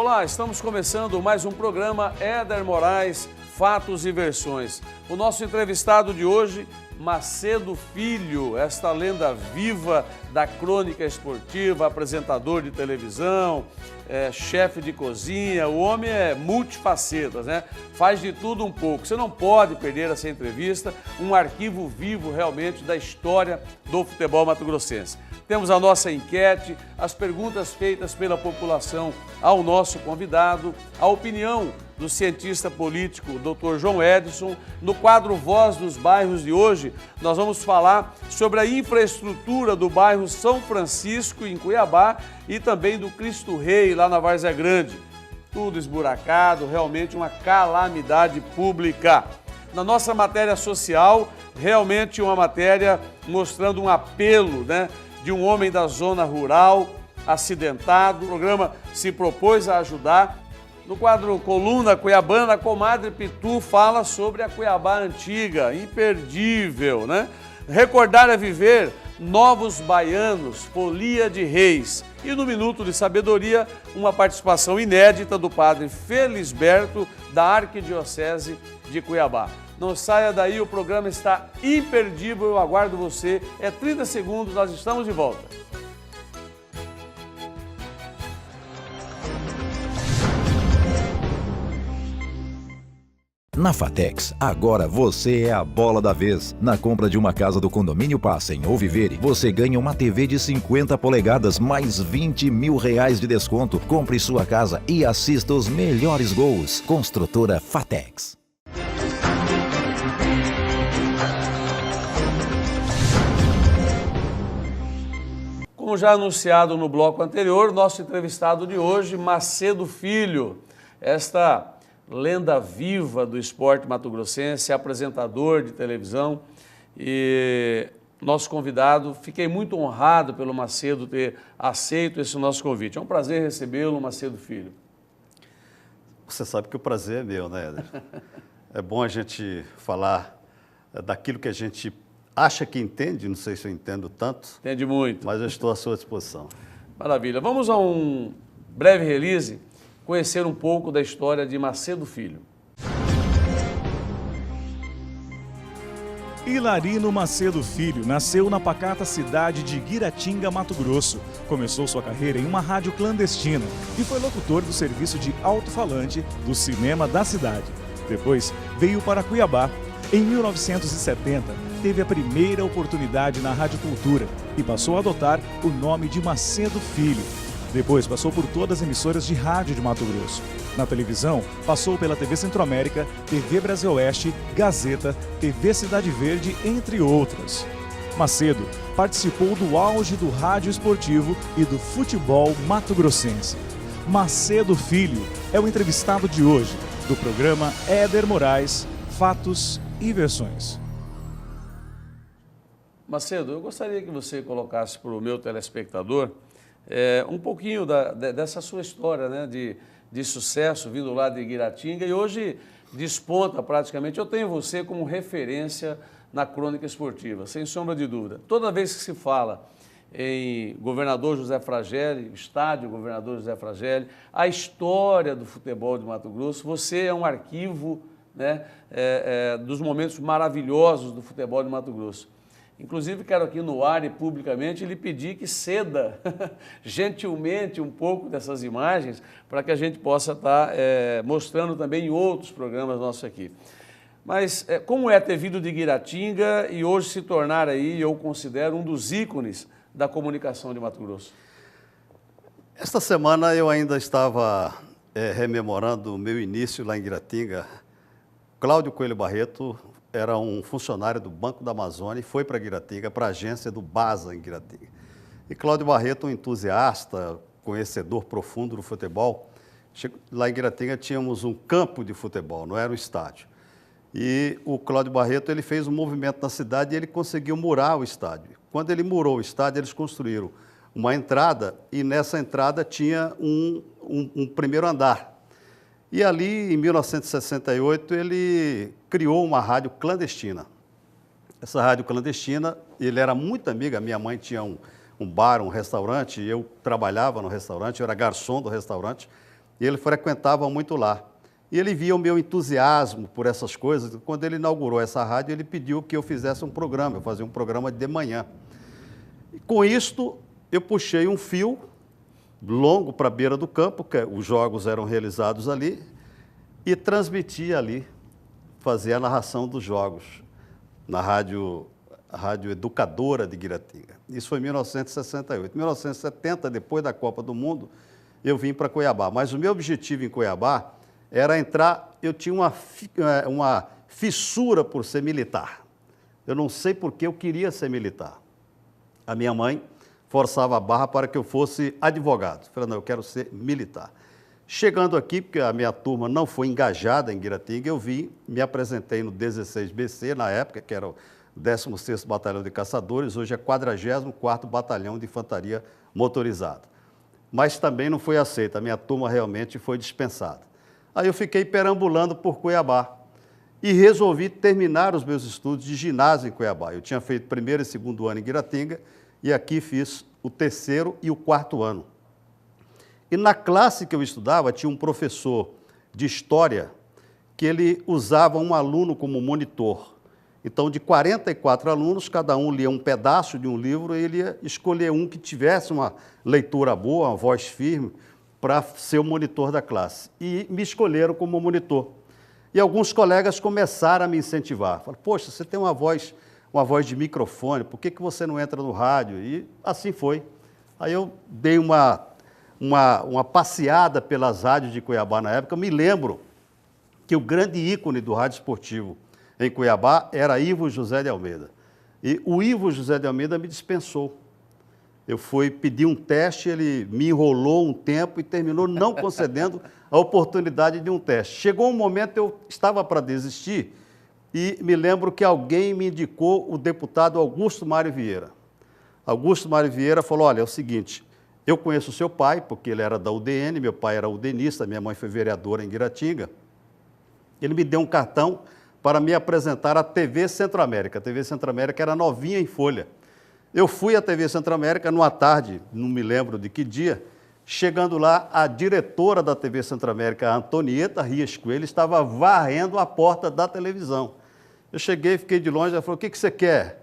Olá, estamos começando mais um programa Éder Moraes, Fatos e Versões. O nosso entrevistado de hoje, Macedo Filho, esta lenda viva da crônica esportiva, apresentador de televisão, chefe de cozinha, o homem é multifacetas, né? Faz de tudo um pouco. Você não pode perder essa entrevista, um arquivo vivo realmente da história do futebol mato-grossense. Temos a nossa enquete, as perguntas feitas pela população ao nosso convidado, a opinião do cientista político Dr. João Edson. No quadro Voz dos Bairros de hoje, nós vamos falar sobre a infraestrutura do bairro São Francisco, em Cuiabá, e também do Cristo Rei, lá na Várzea Grande. Tudo esburacado, realmente uma calamidade pública. Na nossa matéria social, realmente uma matéria mostrando um apelo, né, de um homem da zona rural, acidentado. O programa se propôs a ajudar. No quadro Coluna Cuiabana, a comadre Pitu fala sobre a Cuiabá antiga, imperdível, né? Recordar é viver, novos baianos, folia de reis. E no Minuto de Sabedoria, uma participação inédita do padre Felisberto, da Arquidiocese de Cuiabá. Não saia daí, o programa está imperdível, eu aguardo você. É 30 segundos, nós estamos de volta. Na Fatex, agora você é a bola da vez. Na compra de uma casa do condomínio Passem ou Vivere, você ganha uma TV de 50 polegadas mais R$20 mil de desconto. Compre sua casa e assista os melhores gols. Construtora Fatex. Como já anunciado no bloco anterior, nosso entrevistado de hoje, Macedo Filho, esta lenda viva do esporte mato-grossense, apresentador de televisão, e nosso convidado. Fiquei muito honrado pelo Macedo ter aceito esse nosso convite. É um prazer recebê-lo, Macedo Filho. Você sabe que o prazer é meu, né, Éder? É bom a gente falar daquilo que a gente acha que entende, não sei se eu entendo tanto. Entende muito. Mas eu estou à sua disposição. Maravilha. Vamos a um breve release, conhecer um pouco da história de Macedo Filho. Hilarino Macedo Filho nasceu na pacata cidade de Guiratinga, Mato Grosso. Começou sua carreira em uma rádio clandestina e foi locutor do serviço de alto-falante do cinema da cidade. Depois veio para Cuiabá. Em 1970, teve a primeira oportunidade na Rádio Cultura e passou a adotar o nome de Macedo Filho. Depois passou por todas as emissoras de rádio de Mato Grosso. Na televisão, passou pela TV Centro-América, TV Brasil Oeste, Gazeta, TV Cidade Verde, entre outras. Macedo participou do auge do rádio esportivo e do futebol mato-grossense. Macedo Filho é o entrevistado de hoje do programa Éder Moraes, Fatos e Versões. Macedo, eu gostaria que você colocasse para o meu telespectador um pouquinho dessa sua história, né, de sucesso, vindo lá de Guiratinga, e hoje desponta praticamente. Eu tenho você como referência na crônica esportiva, sem sombra de dúvida. Toda vez que se fala em Governador José Fragelli, estádio Governador José Fragelli, a história do futebol de Mato Grosso, você é um arquivo, né, dos momentos maravilhosos do futebol de Mato Grosso. Inclusive, quero aqui no ar e publicamente lhe pedir que ceda gentilmente um pouco dessas imagens para que a gente possa estar mostrando também em outros programas nossos aqui. Mas como é ter vindo de Guiratinga e hoje se tornar aí, eu considero, um dos ícones da comunicação de Mato Grosso? Esta semana eu ainda estava rememorando o meu início lá em Guiratinga. Cláudio Coelho Barreto era um funcionário do Banco da Amazônia e foi para Guiratinga, para a agência do BASA em Guiratinga. E Cláudio Barreto, um entusiasta, conhecedor profundo do futebol, lá em Guiratinga tínhamos um campo de futebol, não era um estádio. E o Cláudio Barreto, ele fez um movimento na cidade e ele conseguiu murar o estádio. Quando ele murou o estádio, eles construíram uma entrada e nessa entrada tinha um primeiro andar. E ali, em 1968, ele criou uma rádio clandestina. Essa rádio clandestina, ele era muito amigo, a minha mãe tinha um bar, um restaurante, eu trabalhava no restaurante, eu era garçom do restaurante, e ele frequentava muito lá. E ele via o meu entusiasmo por essas coisas. Quando ele inaugurou essa rádio, ele pediu que eu fizesse um programa, eu fazia um programa de manhã. E com isto, eu puxei um fio longo para a beira do campo, que os jogos eram realizados ali, e transmitia ali, fazia a narração dos jogos, na rádio Educadora de Guiratinga. Isso foi em 1968. Em 1970, depois da Copa do Mundo, eu vim para Cuiabá. Mas o meu objetivo em Cuiabá era entrar, eu tinha uma fissura por ser militar. Eu não sei por que eu queria ser militar. A minha mãe forçava a barra para que eu fosse advogado. Eu falei, não, eu quero ser militar. Chegando aqui, porque a minha turma não foi engajada em Guiratinga, eu vim, me apresentei no 16BC, na época, que era o 16º Batalhão de Caçadores, hoje é 44º Batalhão de Infantaria Motorizada. Mas também não foi aceita, a minha turma realmente foi dispensada. Aí eu fiquei perambulando por Cuiabá e resolvi terminar os meus estudos de ginásio em Cuiabá. Eu tinha feito primeiro e segundo ano em Guiratinga e aqui fiz o terceiro e o quarto ano. E na classe que eu estudava, tinha um professor de história que ele usava um aluno como monitor. Então, de 44 alunos, cada um lia um pedaço de um livro e ele ia escolher um que tivesse uma leitura boa, uma voz firme, para ser o monitor da classe. E me escolheram como monitor. E alguns colegas começaram a me incentivar. Falaram, poxa, você tem uma voz de microfone, por que você não entra no rádio? E assim foi. Aí eu dei uma passeada pelas rádios de Cuiabá na época. Eu me lembro que o grande ícone do rádio esportivo em Cuiabá era Ivo José de Almeida. E o Ivo José de Almeida me dispensou. Eu fui pedir um teste, ele me enrolou um tempo e terminou não concedendo a oportunidade de um teste. Chegou um momento, eu estava para desistir e me lembro que alguém me indicou o deputado Augusto Mário Vieira. Augusto Mário Vieira falou, olha, é o seguinte, eu conheço o seu pai, porque ele era da UDN, meu pai era udenista, minha mãe foi vereadora em Guiratinga. Ele me deu um cartão para me apresentar à TV Centro-América. A TV Centro-América era novinha em folha. Eu fui à TV Centro-América numa tarde, não me lembro de que dia, chegando lá, a diretora da TV Centro-América, a Antonieta Rias Coelho, estava varrendo a porta da televisão. Eu cheguei, fiquei de longe, ela falou, o que você quer?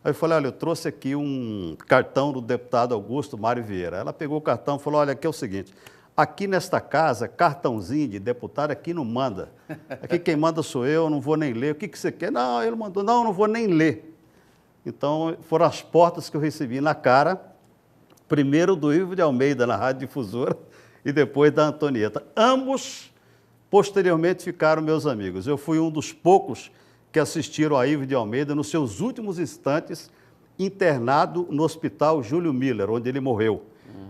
Aí eu falei, olha, eu trouxe aqui um cartão do deputado Augusto Mário Vieira. Ela pegou o cartão e falou, olha, aqui é o seguinte, aqui nesta casa, cartãozinho de deputado aqui não manda. Aqui quem manda sou eu não vou nem ler. O que você quer? Não, ele mandou, não vou nem ler. Então, foram as portas que eu recebi na cara, primeiro do Ivo de Almeida na Rádio Difusora e depois da Antonieta. Ambos, posteriormente, ficaram meus amigos. Eu fui um dos poucos que assistiram a Ivo de Almeida nos seus últimos instantes, internado no Hospital Júlio Miller, onde ele morreu.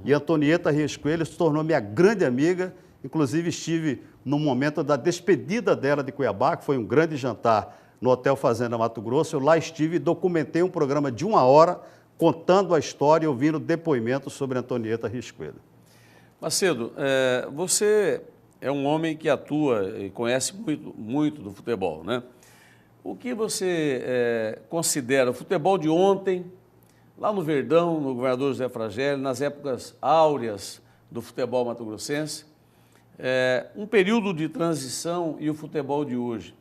E a Antonieta Rias Coelho se tornou minha grande amiga, inclusive estive no momento da despedida dela de Cuiabá, que foi um grande jantar no Hotel Fazenda Mato Grosso. Eu lá estive e documentei um programa de 1 hora, contando a história e ouvindo depoimentos sobre a Antonieta Rias Coelho. Macedo, você é um homem que atua e conhece muito do futebol, né? O que você considera o futebol de ontem, lá no Verdão, no governador José Fragelli, nas épocas áureas do futebol mato-grossense, um período de transição e o futebol de hoje?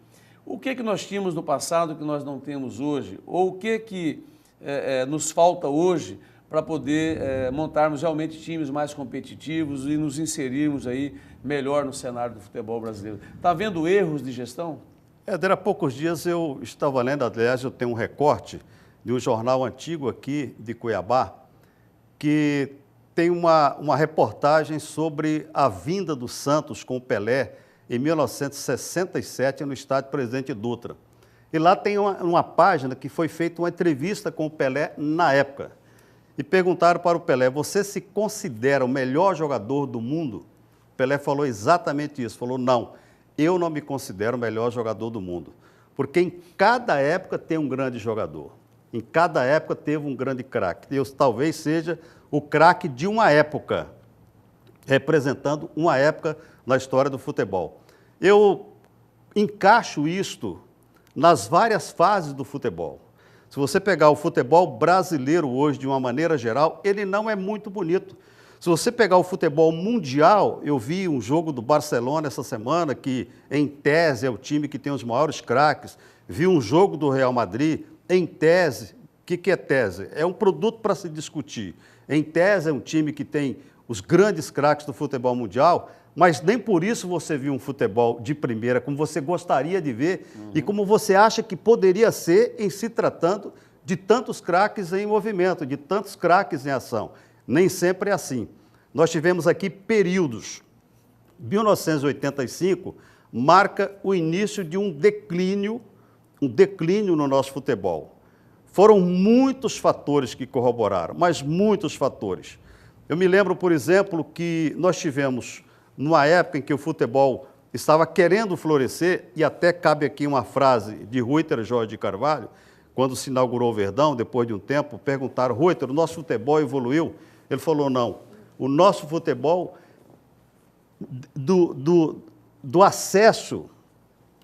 O que nós tínhamos no passado que nós não temos hoje? Ou o que nos falta hoje para poder montarmos realmente times mais competitivos e nos inserirmos aí melhor no cenário do futebol brasileiro? Está havendo erros de gestão? Há poucos dias eu estava lendo, aliás, eu tenho um recorte de um jornal antigo aqui de Cuiabá, que tem uma reportagem sobre a vinda do Santos com o Pelé em 1967 no estádio Presidente Dutra. E lá tem uma página que foi feita uma entrevista com o Pelé na época. E perguntaram para o Pelé, você se considera o melhor jogador do mundo? O Pelé falou exatamente isso, falou, não, eu não me considero o melhor jogador do mundo, porque em cada época tem um grande jogador, em cada época teve um grande craque. Eu talvez seja o craque de uma época, representando uma época na história do futebol. Eu encaixo isto nas várias fases do futebol. Se você pegar o futebol brasileiro hoje, de uma maneira geral, ele não é muito bonito. Se você pegar o futebol mundial, eu vi um jogo do Barcelona essa semana, que em tese é o time que tem os maiores craques. Vi um jogo do Real Madrid, em tese. O que é tese? É um produto para se discutir. Em tese é um time que tem os grandes craques do futebol mundial, mas nem por isso você viu um futebol de primeira como você gostaria de ver e como você acha que poderia ser em se tratando de tantos craques em movimento, de tantos craques em ação. Nem sempre é assim. Nós tivemos aqui períodos. 1985 marca o início de um declínio no nosso futebol. Foram muitos fatores que corroboraram, mas muitos fatores. Eu me lembro, por exemplo, que nós tivemos, numa época em que o futebol estava querendo florescer, e até cabe aqui uma frase de Ruyter Jorge de Carvalho, quando se inaugurou o Verdão, depois de um tempo, perguntaram, Ruyter, o nosso futebol evoluiu? Ele falou, não, o nosso futebol, do acesso,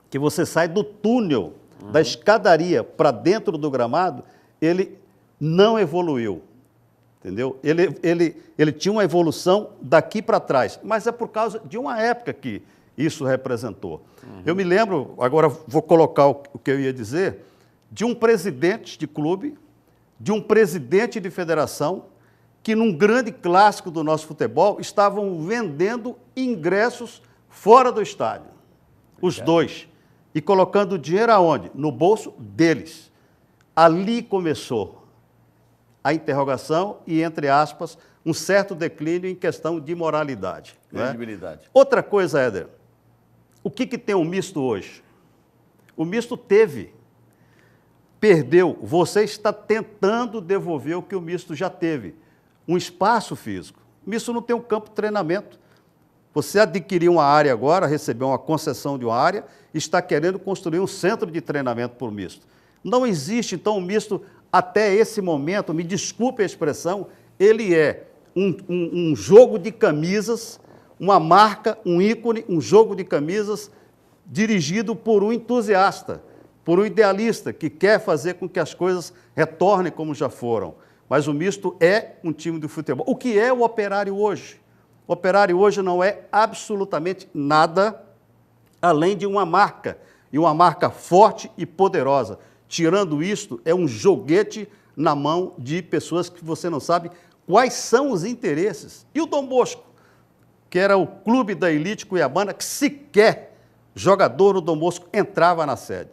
que você sai do túnel, da escadaria para dentro do gramado, ele não evoluiu. Entendeu? Ele tinha uma evolução daqui para trás, mas é por causa de uma época que isso representou. Eu me lembro, agora vou colocar o que eu ia dizer, de um presidente de clube, de um presidente de federação, que num grande clássico do nosso futebol estavam vendendo ingressos fora do estádio, os dois, e colocando o dinheiro aonde? No bolso deles. Ali começou a interrogação e, entre aspas, um certo declínio em questão de moralidade. Credibilidade. Outra coisa, Éder, o que tem o misto hoje? O misto perdeu, você está tentando devolver o que o misto já teve, um espaço físico. O misto não tem um campo de treinamento. Você adquiriu uma área agora, recebeu uma concessão de uma área, está querendo construir um centro de treinamento para o misto. Não existe, então, o misto, até esse momento, me desculpe a expressão, ele é um jogo de camisas, uma marca, um ícone, um jogo de camisas dirigido por um entusiasta, por um idealista que quer fazer com que as coisas retornem como já foram. Mas o misto é um time de futebol. O que é o Operário hoje? O Operário hoje não é absolutamente nada além de uma marca, e uma marca forte e poderosa. Tirando isto, é um joguete na mão de pessoas que você não sabe quais são os interesses. E o Dom Bosco, que era o clube da elite cuiabana, que sequer jogador do Dom Bosco entrava na sede.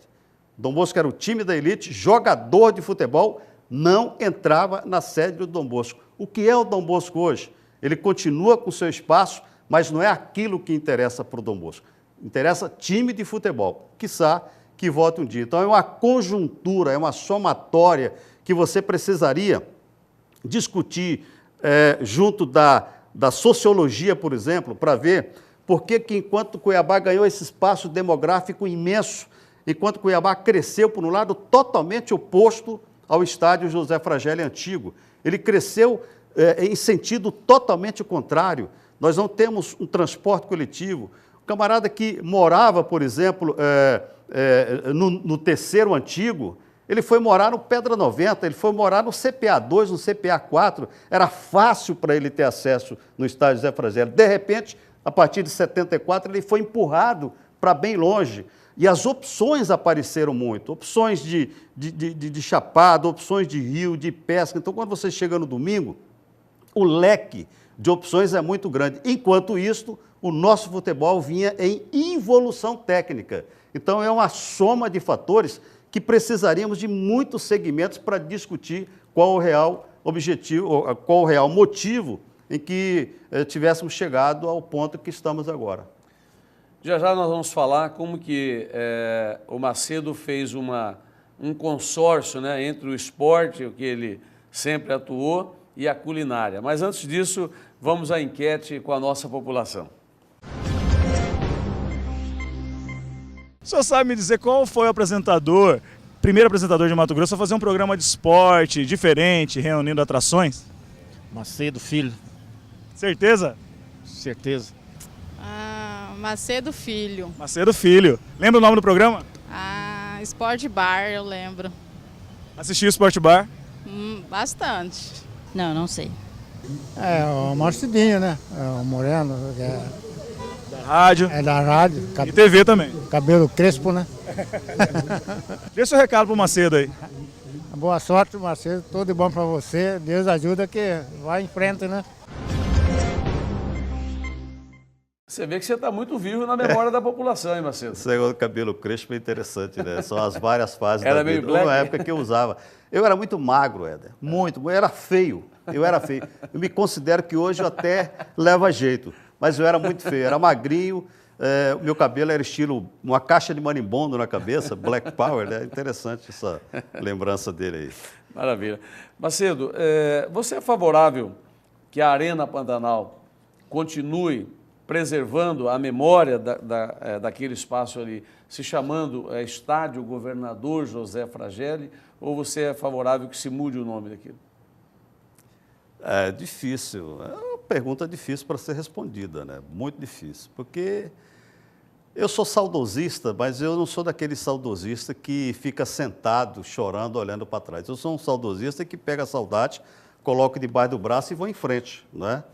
Dom Bosco era o time da elite, jogador de futebol, não entrava na sede do Dom Bosco. O que é o Dom Bosco hoje? Ele continua com seu espaço, mas não é aquilo que interessa para o Dom Bosco. Interessa time de futebol, quiçá que volte um dia. Então é uma conjuntura, é uma somatória que você precisaria discutir junto da sociologia, por exemplo, para ver por que enquanto Cuiabá ganhou esse espaço demográfico imenso, enquanto Cuiabá cresceu por um lado totalmente oposto ao estádio José Fragelli antigo. Ele cresceu em sentido totalmente contrário. Nós não temos um transporte coletivo. O camarada que morava, por exemplo, no terceiro antigo, ele foi morar no Pedra 90, ele foi morar no CPA 2, no CPA 4, era fácil para ele ter acesso no estádio José Fragelli. De repente, a partir de 74, ele foi empurrado para bem longe. E as opções apareceram muito, opções de Chapada, opções de rio, de pesca. Então, quando você chega no domingo, o leque de opções é muito grande. Enquanto isso, o nosso futebol vinha em involução técnica. Então, é uma soma de fatores que precisaríamos de muitos segmentos para discutir qual o real objetivo, qual o real motivo em que tivéssemos chegado ao ponto que estamos agora. Já já nós vamos falar como que o Macedo fez um consórcio, né, entre o esporte, o que ele sempre atuou, e a culinária. Mas antes disso, vamos à enquete com a nossa população. O senhor sabe me dizer qual foi o primeiro apresentador de Mato Grosso a fazer um programa de esporte diferente, reunindo atrações? Macedo Filho. Certeza? Certeza. Macedo Filho. Macedo Filho. Lembra o nome do programa? Sport Bar, eu lembro. Assistiu o Sport Bar? Bastante. Não sei. É, o Marcidinho, né? É o Moreno, que Da rádio é da rádio, e TV também. cabelo crespo, né? Dê seu recado pro Macedo aí. Boa sorte, Marcelo, tudo de bom pra você. Deus ajuda que vai em frente, né? Você vê que você está muito vivo na memória da população, hein, Macedo? Esse negócio do cabelo crespo é interessante, né? São as várias fases Era da meio vida. black? Uma época que eu usava. Eu era muito magro, Éder. Muito. Eu era feio. Eu era feio. Eu me considero que hoje eu até leva jeito. Mas eu era muito feio. Eu era magrinho. O meu cabelo era estilo uma caixa de marimbondo na cabeça, Black Power, né? Interessante essa lembrança dele aí. Maravilha. Macedo, você é favorável que a Arena Pantanal continue preservando a memória daquele espaço ali, se chamando Estádio Governador José Fragelli, ou você é favorável que se mude o nome daquilo? É difícil, é uma pergunta difícil para ser respondida, né? Muito difícil, porque eu sou saudosista, mas eu não sou daquele saudosista que fica sentado, chorando, olhando para trás. Eu sou um saudosista que pega a saudade, coloca debaixo do braço e vou em frente, né?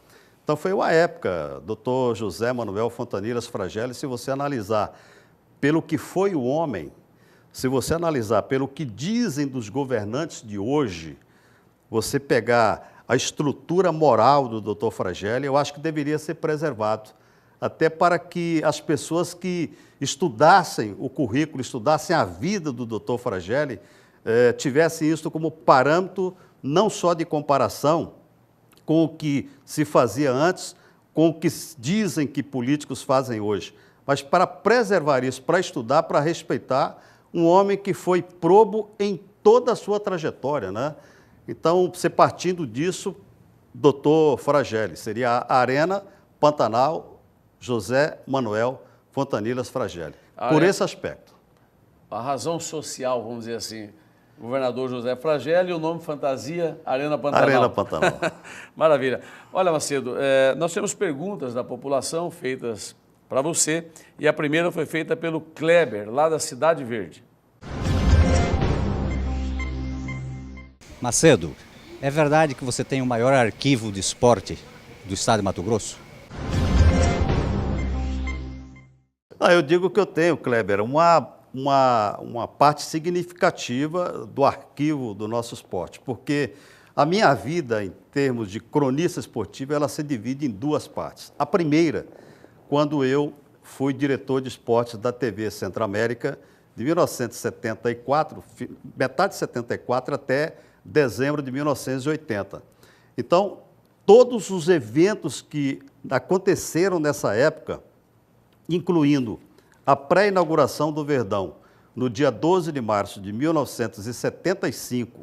Então foi uma época, Dr. José Manuel Fontanilhas Fragelli, se você analisar pelo que foi o homem, se você analisar pelo que dizem dos governantes de hoje, você pegar a estrutura moral do Dr. Fragelli, eu acho que deveria ser preservado, até para que as pessoas que estudassem o currículo, estudassem a vida do Dr. Fragelli, tivessem isso como parâmetro não só de comparação com o que se fazia antes, com o que dizem que políticos fazem hoje, mas para preservar isso, para estudar, para respeitar um homem que foi probo em toda a sua trajetória, né? Então, você partindo disso, Dr. Fragelli, seria a Arena Pantanal José Manuel Fontanilhas Fragelli, por esse aspecto. A razão social, vamos dizer assim, governador José Fragelli e o nome fantasia Arena Pantanal. Arena Pantanal. Maravilha. Olha, Macedo, nós temos perguntas da população feitas para você e a primeira foi feita pelo Kleber, lá da Cidade Verde. Macedo, é verdade que você tem o maior arquivo de esporte do estado de Mato Grosso? Eu digo que eu tenho, Kleber, uma parte significativa do arquivo do nosso esporte, porque a minha vida, em termos de cronista esportivo, ela se divide em duas partes. A primeira, quando eu fui diretor de esportes da TV Centro-América, de 1974, metade de 74 até dezembro de 1980. Então, todos os eventos que aconteceram nessa época, incluindo a pré-inauguração do Verdão, no dia 12 de março de 1975,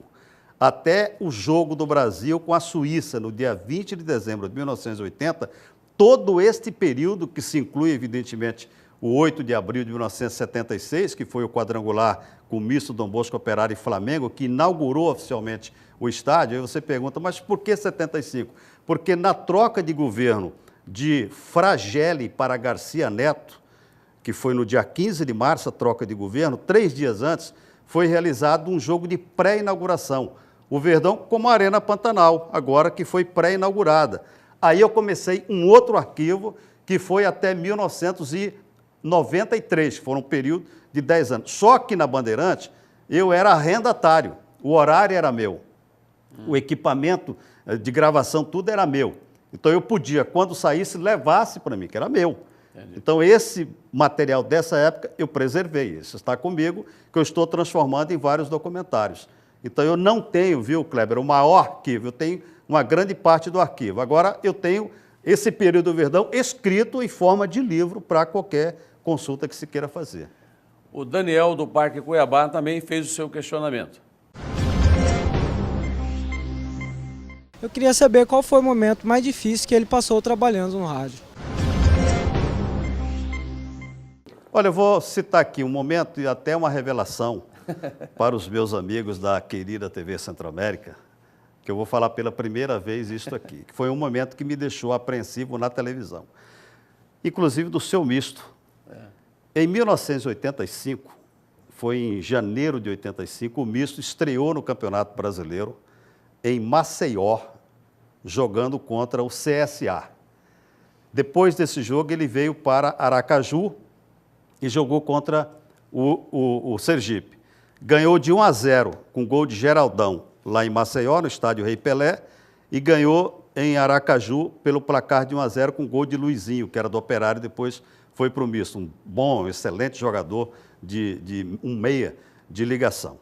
até o Jogo do Brasil com a Suíça, no dia 20 de dezembro de 1980, todo este período, que se inclui, evidentemente, o 8 de abril de 1976, que foi o quadrangular com o misto Dom Bosco Operário e Flamengo, que inaugurou oficialmente o estádio, aí você pergunta, mas por que 75? Porque na troca de governo de Fragelli para Garcia Neto, que foi no dia 15 de março, a troca de governo, 3 dias antes, foi realizado um jogo de pré-inauguração. O Verdão como a Arena Pantanal, agora que foi pré-inaugurada. Aí eu comecei um outro arquivo, que foi até 1993, que foi um período de 10 anos. Só que na Bandeirante, eu era arrendatário, o horário era meu, o equipamento de gravação, tudo era meu. Então eu podia, quando saísse, levasse para mim, que era meu. Entendi. Então esse material dessa época eu preservei, isso está comigo, que eu estou transformando em vários documentários. Então eu não tenho, viu, Kleber, o maior arquivo, eu tenho uma grande parte do arquivo. Agora eu tenho esse período do Verdão escrito em forma de livro para qualquer consulta que se queira fazer. O Daniel do Parque Cuiabá também fez o seu questionamento. Eu queria saber qual foi o momento mais difícil que ele passou trabalhando no rádio. Olha, eu vou citar aqui um momento e até uma revelação para os meus amigos da querida TV Centro-América, que eu vou falar pela primeira vez isto aqui, que foi um momento que me deixou apreensivo na televisão, inclusive do seu misto. Em 1985, foi em janeiro de 85, o misto estreou no Campeonato Brasileiro, em Maceió, jogando contra o CSA. Depois desse jogo, ele veio para Aracaju e jogou contra o Sergipe. Ganhou de 1-0 com gol de Geraldão, lá em Maceió, no estádio Rei Pelé, e ganhou em Aracaju pelo placar de 1-0 com gol de Luizinho, que era do Operário, depois foi para o Misto. Um bom, excelente jogador de um meia de ligação.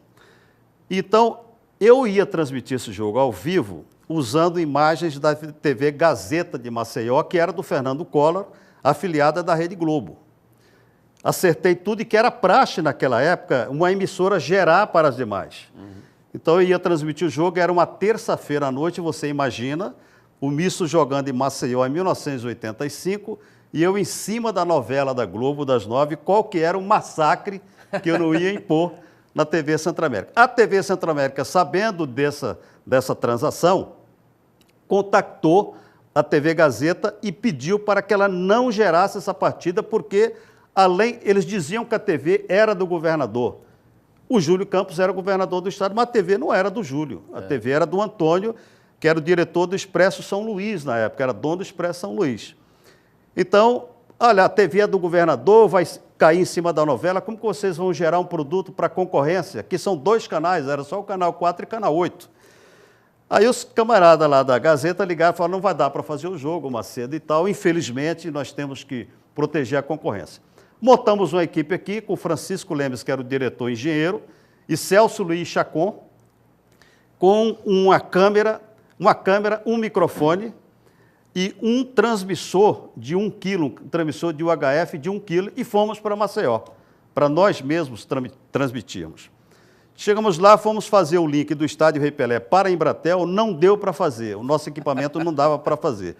Então, eu ia transmitir esse jogo ao vivo usando imagens da TV Gazeta de Maceió, que era do Fernando Collor, afiliada da Rede Globo. Acertei tudo e que era praxe naquela época uma emissora gerar para as demais. Então eu ia transmitir o jogo, era uma terça-feira à noite, você imagina, o Misto jogando em Maceió em 1985 e eu em cima da novela da Globo das 9, qual que era o massacre que eu não ia impor na TV Centro-América. A TV Centro-América, sabendo dessa transação, contactou a TV Gazeta e pediu para que ela não gerasse essa partida, porque eles diziam que a TV era do governador. O Júlio Campos era governador do estado, mas a TV não era do Júlio. A TV era do Antônio, que era o diretor do Expresso São Luís na época, era dono do Expresso São Luís. Então, olha, a TV é do governador, vai cair em cima da novela, como que vocês vão gerar um produto para concorrência? Que são 2 canais, era só o Canal 4 e Canal 8. Aí os camaradas lá da Gazeta ligaram e falaram, não vai dar para fazer o jogo, Macedo e tal, infelizmente nós temos que proteger a concorrência. Montamos uma equipe aqui com Francisco Lemes, que era o diretor engenheiro, e Celso Luiz Chacon, com uma câmera, um microfone e um transmissor de 1 quilo, um transmissor de UHF de 1 quilo, e fomos para Maceió, para nós mesmos transmitirmos. Chegamos lá, fomos fazer o link do estádio Rei Pelé para a Embratel, não deu para fazer, o nosso equipamento não dava para fazer.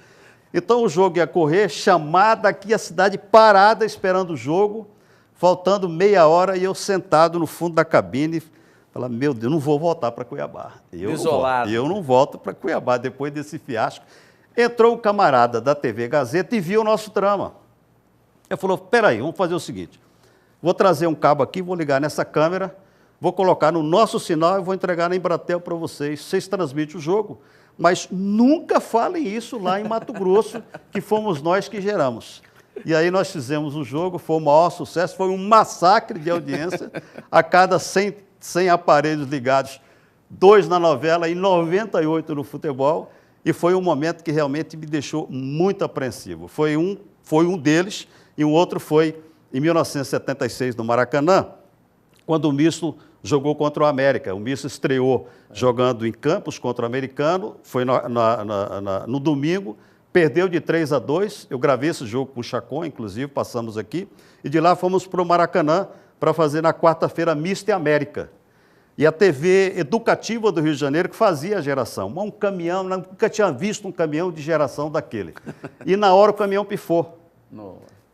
Então o jogo ia correr, chamada aqui, a cidade parada esperando o jogo, faltando meia hora e eu sentado no fundo da cabine, falando, meu Deus, não vou voltar para Cuiabá. Isolado. Eu não volto para Cuiabá depois desse fiasco. Entrou um camarada da TV Gazeta e viu o nosso trama. Ele falou, peraí, vamos fazer o seguinte, vou trazer um cabo aqui, vou ligar nessa câmera, vou colocar no nosso sinal e vou entregar na Embratel para vocês. Vocês transmitem o jogo, mas nunca falem isso lá em Mato Grosso, que fomos nós que geramos. E aí nós fizemos o jogo, foi o maior sucesso, foi um massacre de audiência, a cada 100 aparelhos ligados, 2 na novela e 98 no futebol, e foi um momento que realmente me deixou muito apreensivo. Foi um deles, e um outro foi em 1976 no Maracanã, quando o Misto jogou contra o América. O Misto estreou jogando em Campos contra o Americano, foi no domingo, perdeu de 3-2, eu gravei esse jogo com o Chacon, inclusive, passamos aqui, e de lá fomos para o Maracanã para fazer na quarta-feira Misto e América. E a TV Educativa do Rio de Janeiro que fazia a geração. Um caminhão, nunca tinha visto um caminhão de geração daquele. E na hora o caminhão pifou.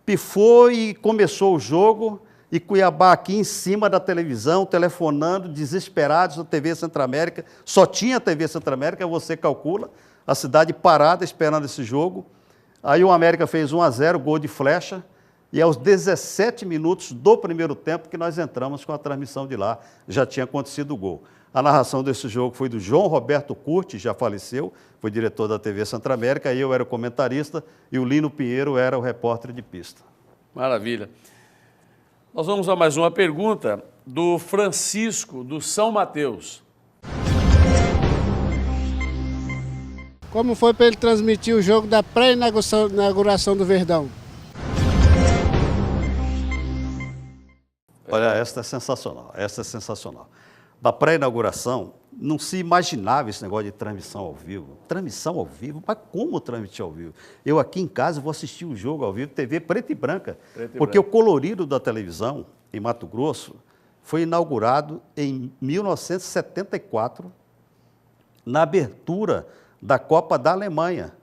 Pifou e começou o jogo, e Cuiabá aqui em cima da televisão, telefonando, desesperados, a TV Centro-América, só tinha a TV Centro-América, você calcula, a cidade parada esperando esse jogo. Aí o América fez 1-0, gol de flecha, e aos 17 minutos do primeiro tempo que nós entramos com a transmissão de lá, já tinha acontecido o gol. A narração desse jogo foi do João Roberto Curti, já faleceu, foi diretor da TV Centro-América, eu era o comentarista e o Lino Pinheiro era o repórter de pista. Maravilha. Nós vamos a mais uma pergunta do Francisco, do São Mateus. Como foi para ele transmitir o jogo da pré-inauguração do Verdão? Olha, esta é sensacional, Da pré-inauguração, não se imaginava esse negócio de transmissão ao vivo. Transmissão ao vivo? Mas como transmitir ao vivo? Eu aqui em casa vou assistir o jogo ao vivo, TV preta e branca, porque o colorido da televisão em Mato Grosso foi inaugurado em 1974, na abertura da Copa da Alemanha.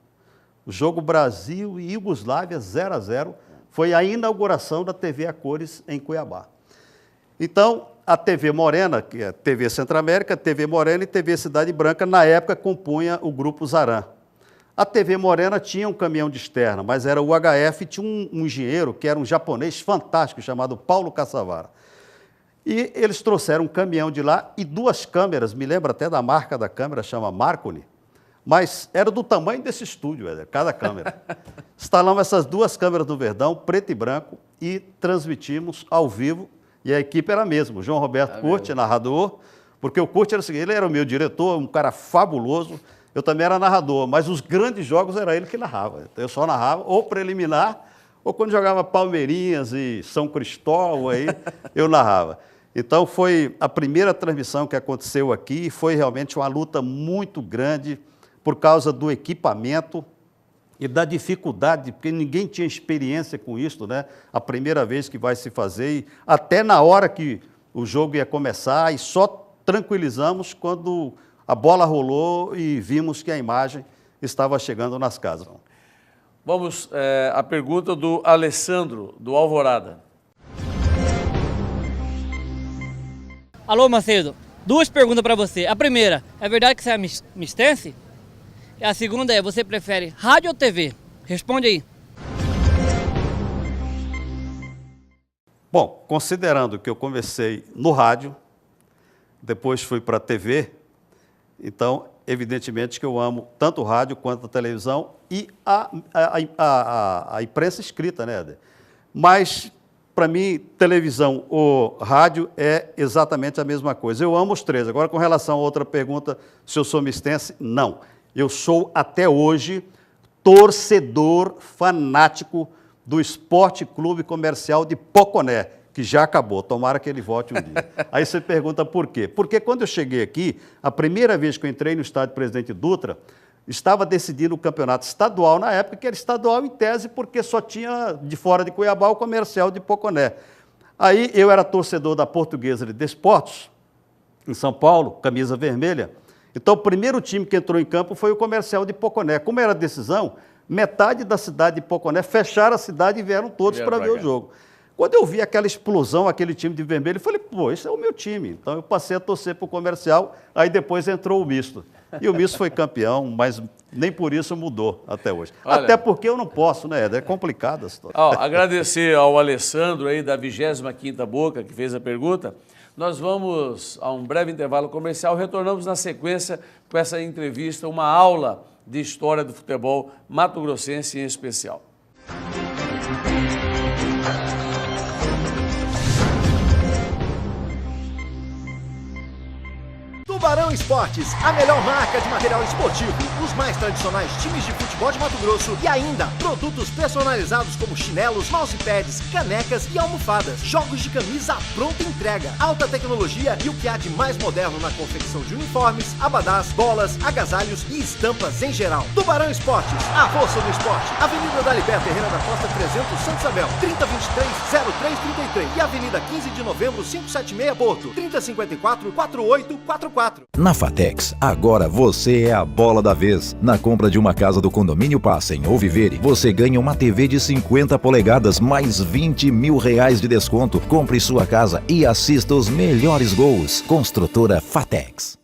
O jogo Brasil e Iugoslávia 0-0 foi a inauguração da TV a cores em Cuiabá. Então, a TV Morena, que é TV Centro-América, TV Morena e TV Cidade Branca, na época compunha o Grupo Zaran. A TV Morena tinha um caminhão de externa, mas era o UHF, tinha um engenheiro que era um japonês fantástico, chamado Paulo Cassavara. E eles trouxeram um caminhão de lá e 2 câmeras, me lembro até da marca da câmera, chama Marconi. mas era do tamanho desse estúdio, Éder, cada câmera. Instalamos essas 2 câmeras no Verdão, preto e branco, e transmitimos ao vivo, e a equipe era a mesma, o João Roberto Curti, narrador, porque o Curti era o seguinte, ele era o meu diretor, um cara fabuloso, eu também era narrador, mas os grandes jogos era ele que narrava, então eu só narrava ou preliminar, ou quando jogava Palmeirinhas e São Cristóvão, aí eu narrava. Então foi a primeira transmissão que aconteceu aqui, foi realmente uma luta muito grande por causa do equipamento e da dificuldade, porque ninguém tinha experiência com isso, né? A primeira vez que vai se fazer, e até na hora que o jogo ia começar, e só tranquilizamos quando a bola rolou e vimos que a imagem estava chegando nas casas. Vamos à pergunta do Alessandro, do Alvorada. Alô, Macedo, 2 perguntas para você. A primeira, é verdade que você é mistense? E a segunda é, você prefere rádio ou TV? Responde aí. Bom, considerando que eu comecei no rádio, depois fui para a TV, então, evidentemente que eu amo tanto o rádio quanto a televisão e a imprensa escrita, né, Éder? Mas, para mim, televisão ou rádio é exatamente a mesma coisa. Eu amo os 3. Agora, com relação a outra pergunta, se eu sou mistense, não. Eu sou, até hoje, torcedor fanático do Esporte Clube Comercial de Poconé, que já acabou, tomara que ele volte um dia. Aí você pergunta por quê? Porque quando eu cheguei aqui, a primeira vez que eu entrei no estádio Presidente Dutra, estava decidindo o campeonato estadual, na época que era estadual em tese, porque só tinha de fora de Cuiabá o Comercial de Poconé. Aí eu era torcedor da Portuguesa de Desportos, em São Paulo, camisa vermelha. Então o primeiro time que entrou em campo foi o Comercial de Poconé. Como era decisão, metade da cidade de Poconé fecharam a cidade e vieram todos para ver o jogo. Quando eu vi aquela explosão, aquele time de vermelho, eu falei, pô, esse é o meu time. Então eu passei a torcer para o Comercial, aí depois entrou o misto. E o misto foi campeão, mas nem por isso mudou até hoje. Olha, até porque eu não posso, né, Éder? É complicado a situação. Agradecer ao Alessandro aí da 25ª Boca, que fez a pergunta. Nós vamos a um breve intervalo comercial, retornamos na sequência com essa entrevista, uma aula de história do futebol mato-grossense em especial. Tubarão Esportes, a melhor marca de material esportivo, os mais tradicionais times de futebol de Mato Grosso e ainda produtos personalizados como chinelos, mousepads, canecas e almofadas, jogos de camisa à pronta entrega, alta tecnologia e o que há de mais moderno na confecção de uniformes, abadás, bolas, agasalhos e estampas em geral. Tubarão Esportes, a força do esporte. Avenida da Liberta Ferreira da Costa 300, Santo Isabel, 3023-0333 e Avenida 15 de Novembro 576 Porto, 3054-4844. Na Fatex, agora você é a bola da vez. Na compra de uma casa do condomínio Passem ou Vivere, você ganha uma TV de 50 polegadas mais 20 mil reais de desconto. Compre sua casa e assista os melhores gols. Construtora Fatex.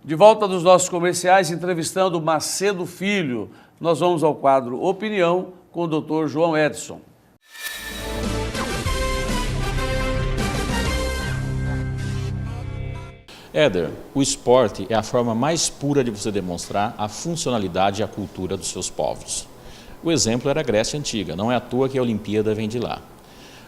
De volta dos nossos comerciais, entrevistando Macedo Filho. Nós vamos ao quadro Opinião com o Dr. João Edson. Éder, o esporte é a forma mais pura de você demonstrar a funcionalidade e a cultura dos seus povos. O exemplo era a Grécia Antiga, não é à toa que a Olimpíada vem de lá.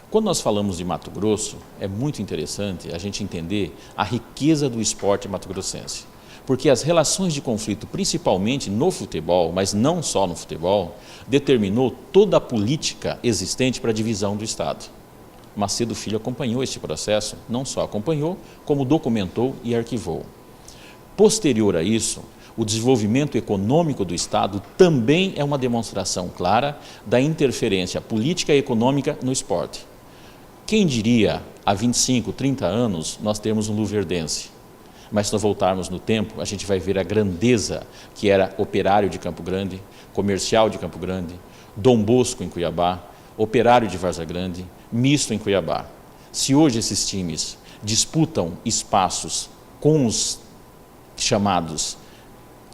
Quando nós falamos de Mato Grosso, é muito interessante a gente entender a riqueza do esporte mato-grossense. Porque as relações de conflito, principalmente no futebol, mas não só no futebol, determinou toda a política existente para a divisão do Estado. Macedo Filho acompanhou este processo, não só acompanhou, como documentou e arquivou. Posterior a isso, o desenvolvimento econômico do Estado também é uma demonstração clara da interferência política e econômica no esporte. Quem diria, há 25, 30 anos, nós temos um luverdense. Mas se nós voltarmos no tempo, a gente vai ver a grandeza que era Operário de Campo Grande, Comercial de Campo Grande, Dom Bosco em Cuiabá, Operário de Várzea Grande, Misto em Cuiabá. Se hoje esses times disputam espaços com os chamados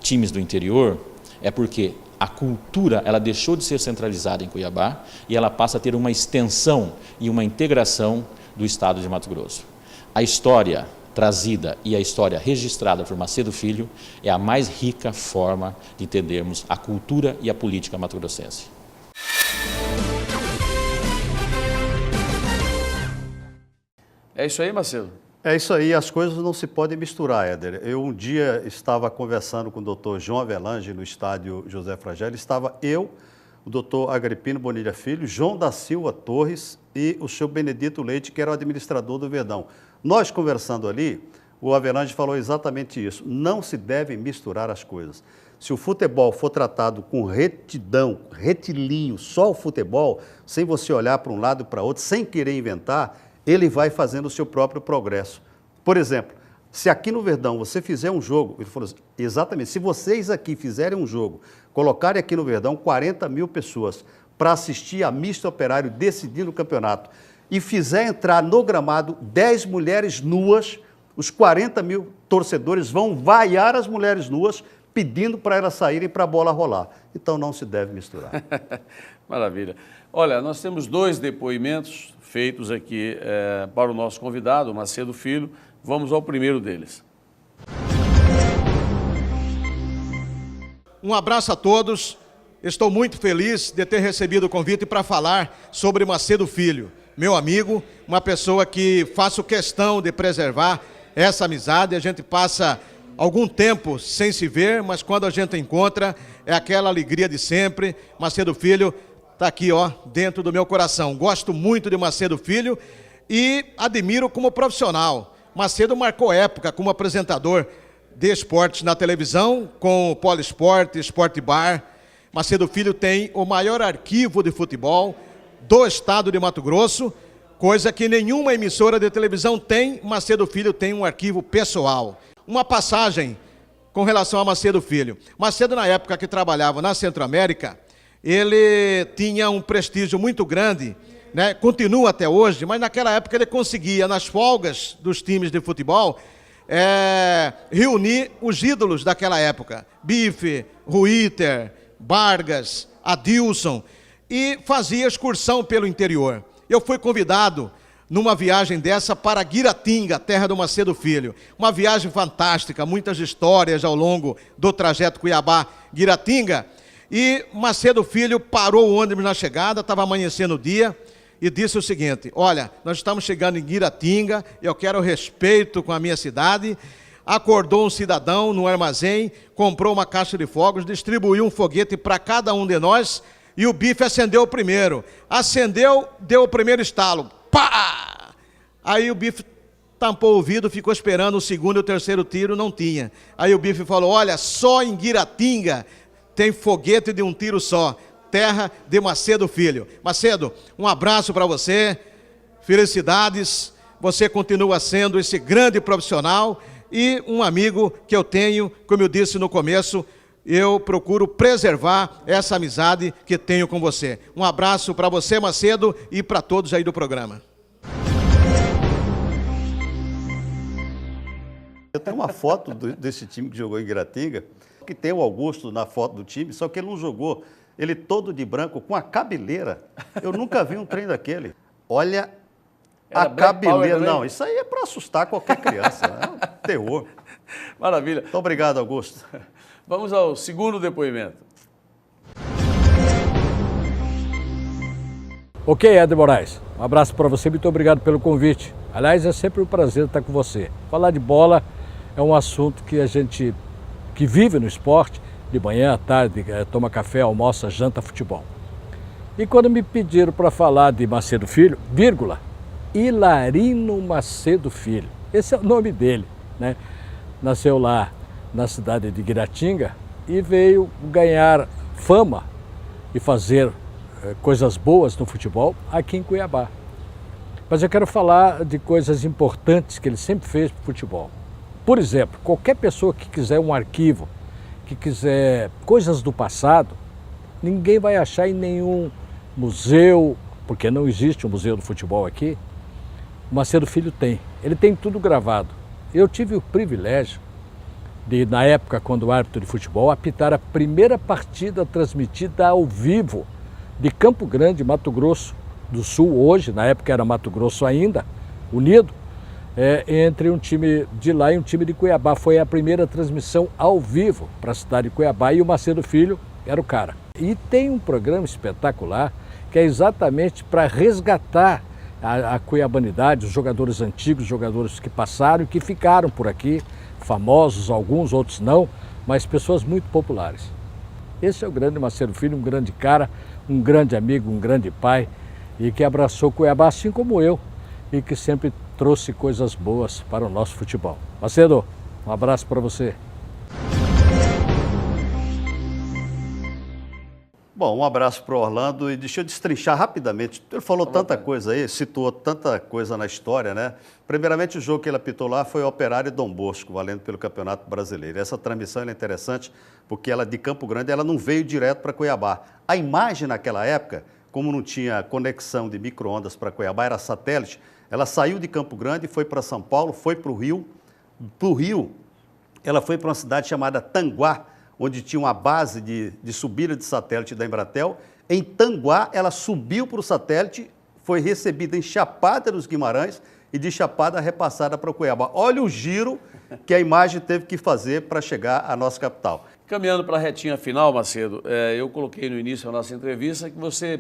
times do interior, é porque a cultura ela deixou de ser centralizada em Cuiabá e ela passa a ter uma extensão e uma integração do estado de Mato Grosso. A história trazida e a história registrada por Macedo Filho é a mais rica forma de entendermos a cultura e a política mato-grossense. É isso aí, Macedo? É isso aí, as coisas não se podem misturar, Éder. Eu um dia estava conversando com o doutor João Avelange no estádio José Fragel, estava eu, o doutor Agripino Bonilha Filho, João da Silva Torres e o senhor Benedito Leite, que era o administrador do Verdão. Nós conversando ali, o Avelange falou exatamente isso, não se deve misturar as coisas. Se o futebol for tratado com retidão, retilíneo, só o futebol, sem você olhar para um lado e para outro, sem querer inventar, ele vai fazendo o seu próprio progresso. Por exemplo, se aqui no Verdão você fizer um jogo, ele falou assim, exatamente, se vocês aqui fizerem um jogo, colocarem aqui no Verdão 40 mil pessoas para assistir a Misto Operário decidindo o campeonato e fizer entrar no gramado 10 mulheres nuas, os 40 mil torcedores vão vaiar as mulheres nuas pedindo para elas saírem para a bola rolar. Então não se deve misturar. Maravilha. Olha, nós temos 2 depoimentos feitos aqui para o nosso convidado, Macedo Filho. Vamos ao primeiro deles. Um abraço a todos. Estou muito feliz de ter recebido o convite para falar sobre Macedo Filho, meu amigo, uma pessoa que faço questão de preservar essa amizade. A gente passa algum tempo sem se ver, mas quando a gente encontra, é aquela alegria de sempre. Macedo Filho está aqui, ó, dentro do meu coração. Gosto muito de Macedo Filho e admiro como profissional. Macedo marcou época como apresentador de esportes na televisão, com o Polo Esporte, Esporte Bar. Macedo Filho tem o maior arquivo de futebol do estado de Mato Grosso, coisa que nenhuma emissora de televisão tem. Macedo Filho tem um arquivo pessoal. Uma passagem com relação a Macedo Filho. Macedo, na época que trabalhava na Centro-América, ele tinha um prestígio muito grande, né? Continua até hoje, mas naquela época ele conseguia, nas folgas dos times de futebol, reunir os ídolos daquela época. Bife, Ruiter, Vargas, Adilson, e fazia excursão pelo interior. Eu fui convidado numa viagem dessa para Guiratinga, terra do Macedo Filho. Uma viagem fantástica, muitas histórias ao longo do trajeto Cuiabá-Guiratinga. E Macedo Filho parou o ônibus na chegada, estava amanhecendo o dia, e disse o seguinte: olha, nós estamos chegando em Guiratinga, eu quero respeito com a minha cidade. Acordou um cidadão no armazém, comprou uma caixa de fogos, distribuiu um foguete para cada um de nós, e o Bife acendeu o primeiro. Acendeu, deu o primeiro estalo. Pá! Aí o Bife tampou o ouvido, ficou esperando o segundo e o terceiro tiro, não tinha. Aí o Bife falou: olha, só em Guiratinga tem foguete de um tiro só, terra de Macedo Filho. Macedo, um abraço para você, felicidades, você continua sendo esse grande profissional e um amigo que eu tenho, como eu disse no começo, eu procuro preservar essa amizade que tenho com você. Um abraço para você, Macedo, e para todos aí do programa. Eu tenho uma foto desse time que jogou em Guiratinga, que tem o Augusto na foto do time, só que ele não jogou. Ele todo de branco, com a cabeleira. Eu nunca vi um trem daquele. Olha a cabeleira. Não, isso aí é para assustar qualquer criança. É um terror. Maravilha. Muito obrigado, Augusto. Vamos ao segundo depoimento. Ok, Éder Moraes. Um abraço para você, muito obrigado pelo convite. Aliás, é sempre um prazer estar com você. Falar de bola é um assunto que a gente que vive no esporte, de manhã, à tarde, toma café, almoça, janta, futebol. E quando me pediram para falar de Macedo Filho, vírgula, Hilarino Macedo Filho, esse é o nome dele, né? Nasceu lá na cidade de Guiratinga e veio ganhar fama e fazer coisas boas no futebol aqui em Cuiabá. Mas eu quero falar de coisas importantes que ele sempre fez para o futebol. Por exemplo, qualquer pessoa que quiser um arquivo, que quiser coisas do passado, ninguém vai achar em nenhum museu, porque não existe um museu do futebol aqui. O Macedo Filho tem, ele tem tudo gravado. Eu tive o privilégio de, na época, quando árbitro de futebol, apitar a primeira partida transmitida ao vivo de Campo Grande, Mato Grosso do Sul, hoje, na época era Mato Grosso ainda, unido entre um time de lá e um time de Cuiabá. Foi a primeira transmissão ao vivo para a cidade de Cuiabá e o Macedo Filho era o cara. E tem um programa espetacular que é exatamente para resgatar a cuiabanidade, os jogadores antigos, os jogadores que passaram e que ficaram por aqui, famosos, alguns, outros não, mas pessoas muito populares. Esse é o grande Macedo Filho, um grande cara, um grande amigo, um grande pai e que abraçou Cuiabá assim como eu e que sempre trouxe coisas boas para o nosso futebol. Macedo, um abraço para você. Bom, um abraço para o Orlando e deixa eu destrinchar rapidamente. Ele falou tanta coisa aí, situou tanta coisa na história, né? Primeiramente, o jogo que ele apitou lá foi Operário e Dom Bosco, valendo pelo Campeonato Brasileiro. Essa transmissão é interessante porque ela de Campo Grande, ela não veio direto para Cuiabá. A imagem naquela época, como não tinha conexão de micro-ondas para Cuiabá, era satélite, ela saiu de Campo Grande, foi para São Paulo, foi para o Rio. Para o Rio, ela foi para uma cidade chamada Tanguá, onde tinha uma base de subida de satélite da Embratel. Em Tanguá, ela subiu para o satélite, foi recebida em Chapada dos Guimarães e de Chapada repassada para o Cuiabá. Olha o giro que a imagem teve que fazer para chegar à nossa capital. Caminhando para a retinha final, Macedo, eu coloquei no início da nossa entrevista que você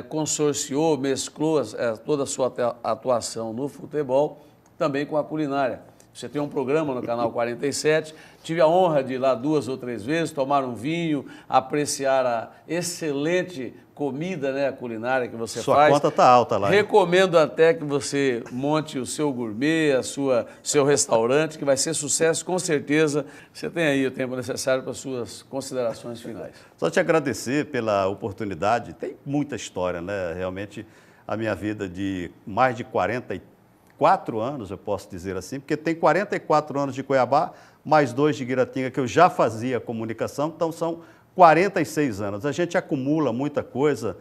consorciou, mesclou toda a sua atuação no futebol também com a culinária. Você tem um programa no Canal 47, tive a honra de ir lá 2 ou 3 vezes, tomar um vinho, apreciar a excelente comida, né, culinária que você faz. Sua conta está alta lá. Recomendo até que você monte o seu gourmet, seu restaurante, que vai ser sucesso com certeza. Você tem aí o tempo necessário para as suas considerações finais. Só te agradecer pela oportunidade. Tem muita história, né? Realmente a minha vida de mais de 44 anos, eu posso dizer assim, porque tem 44 anos de Cuiabá, mais 2 de Guiratinga, que eu já fazia comunicação, então são 46 anos. A gente acumula muita coisa,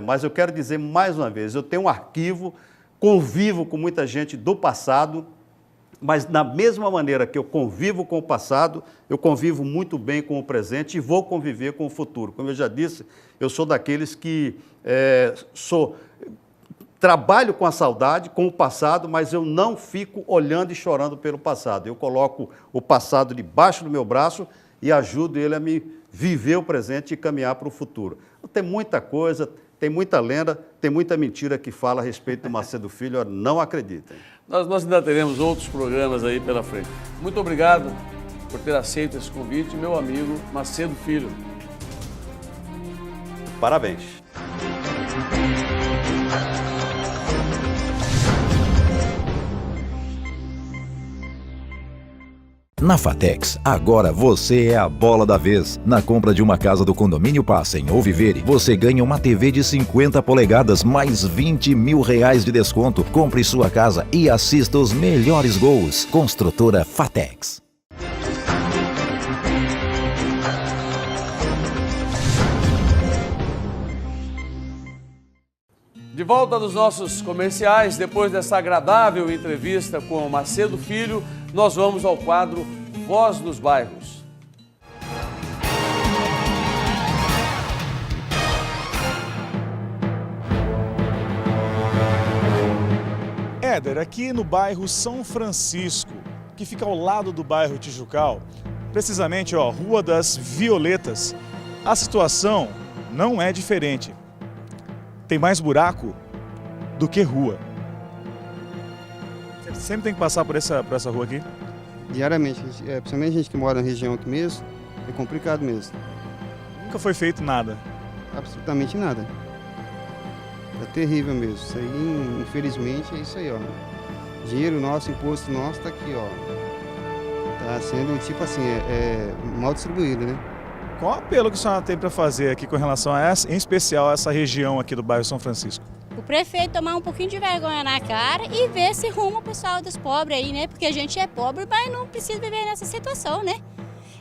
mas eu quero dizer mais uma vez, eu tenho um arquivo, convivo com muita gente do passado, mas da mesma maneira que eu convivo com o passado, eu convivo muito bem com o presente e vou conviver com o futuro. Como eu já disse, eu sou daqueles que trabalho com a saudade, com o passado, mas eu não fico olhando e chorando pelo passado. Eu coloco o passado debaixo do meu braço e ajudo ele a me viver o presente e caminhar para o futuro. Tem muita coisa, tem muita lenda, tem muita mentira que fala a respeito do Macedo Filho, não acreditem. Nós ainda teremos outros programas aí pela frente. Muito obrigado por ter aceito esse convite, meu amigo Macedo Filho. Parabéns. Na Fatex, agora você é a bola da vez. Na compra de uma casa do Condomínio Passem ou Vivere, você ganha uma TV de 50 polegadas mais 20 mil reais de desconto. Compre sua casa e assista os melhores gols. Construtora Fatex. De volta dos nossos comerciais, depois dessa agradável entrevista com o Macedo Filho, nós vamos ao quadro Voz dos Bairros. Éder, aqui no bairro São Francisco, que fica ao lado do bairro Tijucal, precisamente, Rua das Violetas, a situação não é diferente. Tem mais buraco do que rua. Você sempre tem que passar por essa rua aqui? Diariamente, principalmente a gente que mora na região aqui mesmo, é complicado mesmo. Nunca foi feito nada? Absolutamente nada. É terrível mesmo. Isso aí, infelizmente, é isso aí, Dinheiro nosso, imposto nosso está aqui, Está sendo, tipo assim, mal distribuído, né? Qual apelo que a senhora tem para fazer aqui com relação a em especial a essa região aqui do bairro São Francisco? O prefeito tomar um pouquinho de vergonha na cara e ver se rumo o pessoal dos pobres aí, né? Porque a gente é pobre, mas não precisa viver nessa situação, né?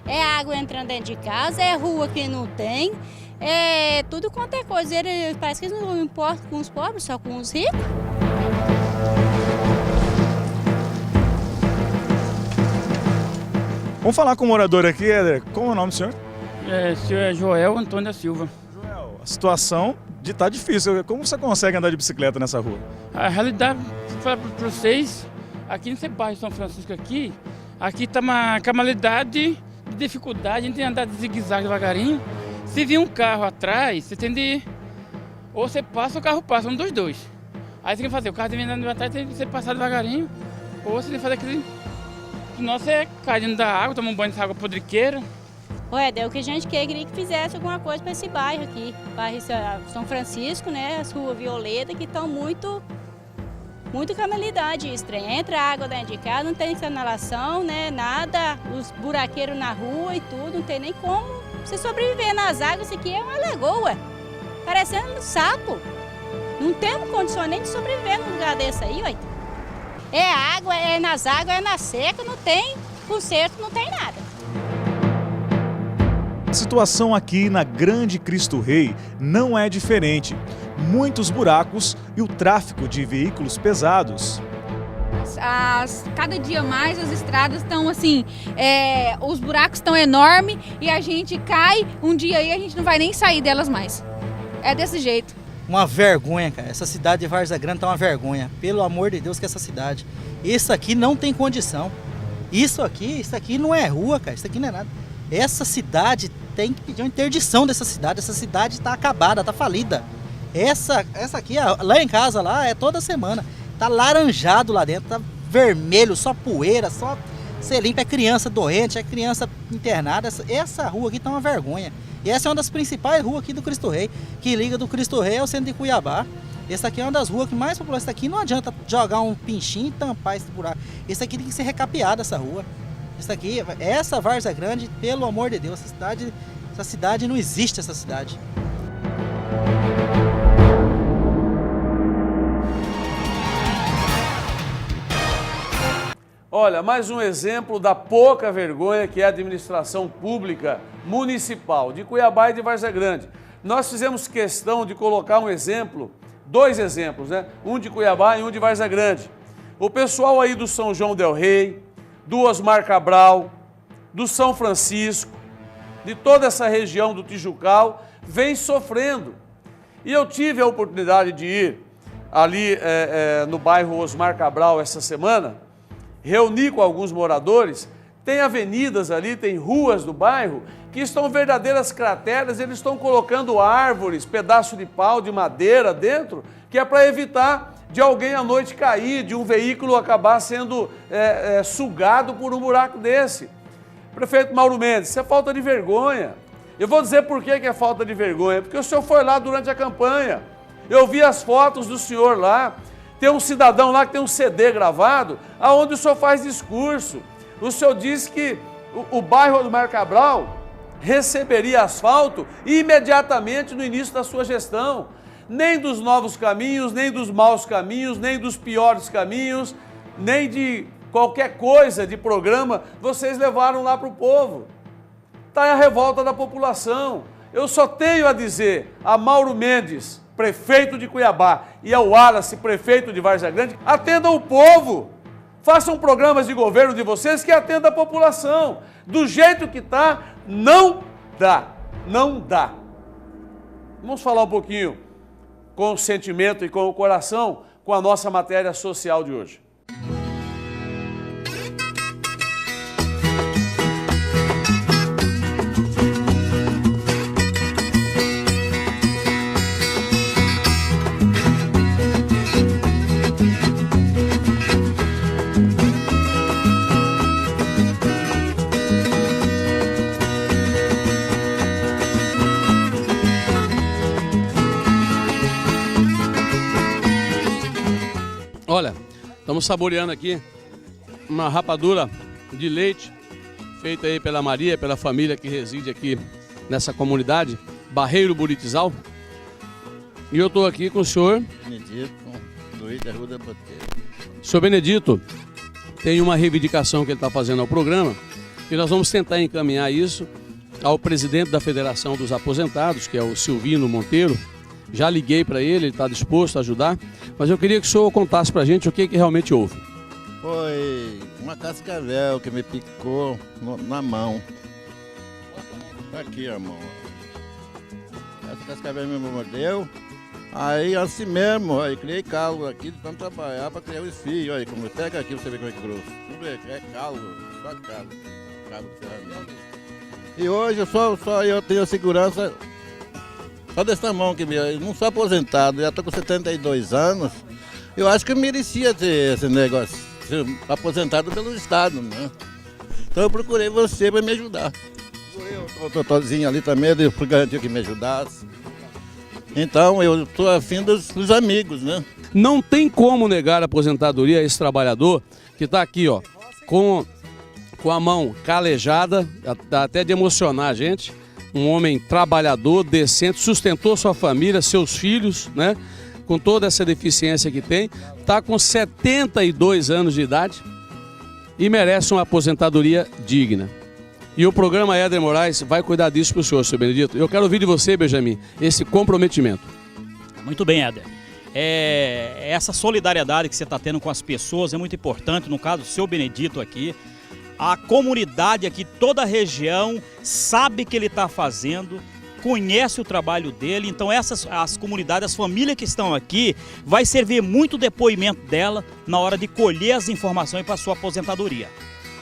É água entrando dentro de casa, é rua que não tem, é tudo quanto é coisa. Parece que eles não importam com os pobres, só com os ricos. Vamos falar com o morador aqui, Éder. Qual é o nome do senhor? Senhor Joel Antônio da Silva. Joel, A situação tá difícil. Como você consegue andar de bicicleta nessa rua? A realidade, vou falar para vocês, aqui nesse bairro de São Francisco aqui tá uma calamidade de dificuldade, a gente tem que andar de zigue-zague devagarinho. Se vir um carro atrás, você tem de... Ou você passa ou o carro passa, um dos dois. Aí você tem que fazer, o carro tem que andar atrás, tem que ser passar devagarinho. Ou você tem que fazer aquele... Nossa, é cair dentro da água, tomar um banho de água podriqueira. Ué, o que a gente queria que fizesse alguma coisa para esse bairro aqui. Bairro São Francisco, né? As ruas Violeta, que estão muito calamidade estranha. Entra água dentro de casa, não tem sinalização, né? Nada, os buraqueiros na rua e tudo, não tem nem como você sobreviver nas águas. Isso aqui é uma lagoa, parecendo um sapo. Não temos condições nem de sobreviver num lugar desse aí, ué. É água, é nas águas, é na seca, não tem conserto, não tem nada. A situação aqui na Grande Cristo Rei não é diferente. Muitos buracos e o tráfego de veículos pesados. Cada dia mais as estradas estão assim, os buracos estão enormes e a gente cai um dia aí a gente não vai nem sair delas mais. É desse jeito. Uma vergonha, cara. Essa cidade de Várzea Grande tá uma vergonha. Pelo amor de Deus que essa cidade. Isso aqui não tem condição. Isso aqui não é rua, cara. Isso aqui não é nada. Essa cidade tem que pedir uma interdição dessa cidade. Essa cidade está acabada, está falida. Essa aqui, lá em casa, lá é toda semana. Tá laranjado lá dentro, tá vermelho, só poeira, só você limpa, é criança doente, é criança internada. Essa rua aqui tá uma vergonha. E essa é uma das principais ruas aqui do Cristo Rei, que liga do Cristo Rei ao centro de Cuiabá. Essa aqui é uma das ruas que mais populares. Essa aqui não adianta jogar um pinchinho e tampar esse buraco. Essa aqui tem que ser recapeada, essa rua. Isso aqui, essa Várzea Grande, pelo amor de Deus, essa cidade não existe, essa cidade. Olha, mais um exemplo da pouca vergonha que é a administração pública municipal de Cuiabá e de Várzea Grande. Nós fizemos questão de colocar um exemplo, dois exemplos, né? Um de Cuiabá e um de Várzea Grande. O pessoal aí do São João del Rei, do Osmar Cabral, do São Francisco, de toda essa região do Tijucal, vem sofrendo. E eu tive a oportunidade de ir ali no bairro Osmar Cabral essa semana, reuni com alguns moradores, tem avenidas ali, tem ruas do bairro que estão verdadeiras crateras, eles estão colocando árvores, pedaço de pau, de madeira dentro, que é para evitar de alguém à noite cair, de um veículo acabar sendo sugado por um buraco desse. Prefeito Mauro Mendes, isso é falta de vergonha. Eu vou dizer por que é falta de vergonha, porque o senhor foi lá durante a campanha, eu vi as fotos do senhor lá, tem um cidadão lá que tem um CD gravado, onde o senhor faz discurso. O senhor disse que o bairro Osmar Cabral receberia asfalto imediatamente no início da sua gestão. Nem dos novos caminhos, nem dos maus caminhos, nem dos piores caminhos, nem de qualquer coisa de programa vocês levaram lá para o povo. Está a revolta da população. Eu só tenho a dizer a Mauro Mendes, prefeito de Cuiabá, e ao Wallace, prefeito de Várzea Grande, atendam o povo. Façam programas de governo de vocês que atendam a população. Do jeito que está, não dá. Não dá. Vamos falar um pouquinho com o sentimento e com o coração com a nossa matéria social de hoje. Olha, estamos saboreando aqui uma rapadura de leite feita aí pela Maria, pela família que reside aqui nessa comunidade, Barreiro Buritizal. E eu estou aqui com o senhor Benedito, Luiz da Rua da Boteira. Senhor Benedito, tem uma reivindicação que ele está fazendo ao programa e nós vamos tentar encaminhar isso ao presidente da Federação dos Aposentados, que é o Silvino Monteiro. Já liguei para ele, ele está disposto a ajudar, mas eu queria que o senhor contasse para a gente o que realmente houve. Foi uma cascavel que me picou na mão. Aqui a mão. cascavel me mordeu. Aí assim mesmo, aí criei calo aqui de tanto trabalhar para criar os fios. Aí, como pega aqui, você vê como é que grosso. Tudo é calo, só calo de ferramenta. E hoje só eu tenho segurança só desse tamanho que eu não sou aposentado, já estou com 72 anos. Eu acho que eu merecia ter esse negócio, ser aposentado pelo Estado, né? Então eu procurei você para me ajudar. O Totozinho ali também, ele garantiu que me ajudasse. Então eu estou afim dos amigos, né? Não tem como negar a aposentadoria a esse trabalhador que está aqui, ó, com a mão calejada, dá até de emocionar a gente. Um homem trabalhador, decente, sustentou sua família, seus filhos, né? Com toda essa deficiência que tem, está com 72 anos de idade e merece uma aposentadoria digna. E o programa Éder Moraes vai cuidar disso para o senhor, senhor Benedito. Eu quero ouvir de você, Benjamin, esse comprometimento. Muito bem, Éder. Essa solidariedade que você está tendo com as pessoas é muito importante. No caso do seu Benedito aqui, a comunidade aqui, toda a região, sabe o que ele está fazendo, conhece o trabalho dele. Então as comunidades, as famílias que estão aqui, vai servir muito o depoimento dela na hora de colher as informações para a sua aposentadoria.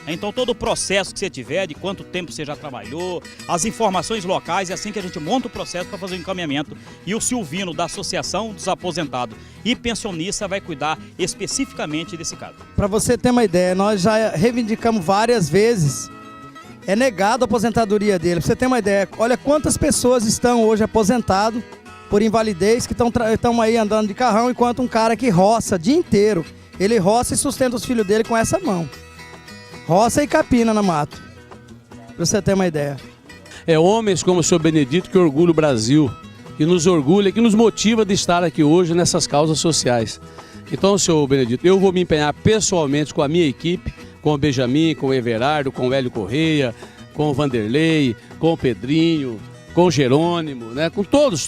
Então todo o processo que você tiver, de quanto tempo você já trabalhou, as informações locais, é assim que a gente monta o processo para fazer o encaminhamento. E o Silvino, da Associação dos Aposentados e Pensionistas, vai cuidar especificamente desse caso. Para você ter uma ideia, nós já reivindicamos várias vezes, é negado a aposentadoria dele. Para você ter uma ideia, olha quantas pessoas estão hoje aposentados por invalidez, que estão aí andando de carrão, enquanto um cara que roça o dia inteiro, ele roça e sustenta os filhos dele com essa mão. Roça e capina no mato, para você ter uma ideia. É homens como o senhor Benedito que orgulha o Brasil, que nos orgulha, que nos motiva de estar aqui hoje nessas causas sociais. Então, senhor Benedito, eu vou me empenhar pessoalmente com a minha equipe, com o Benjamin, com o Everardo, com o Hélio Correia, com o Vanderlei, com o Pedrinho, com o Jerônimo, né? Com todos,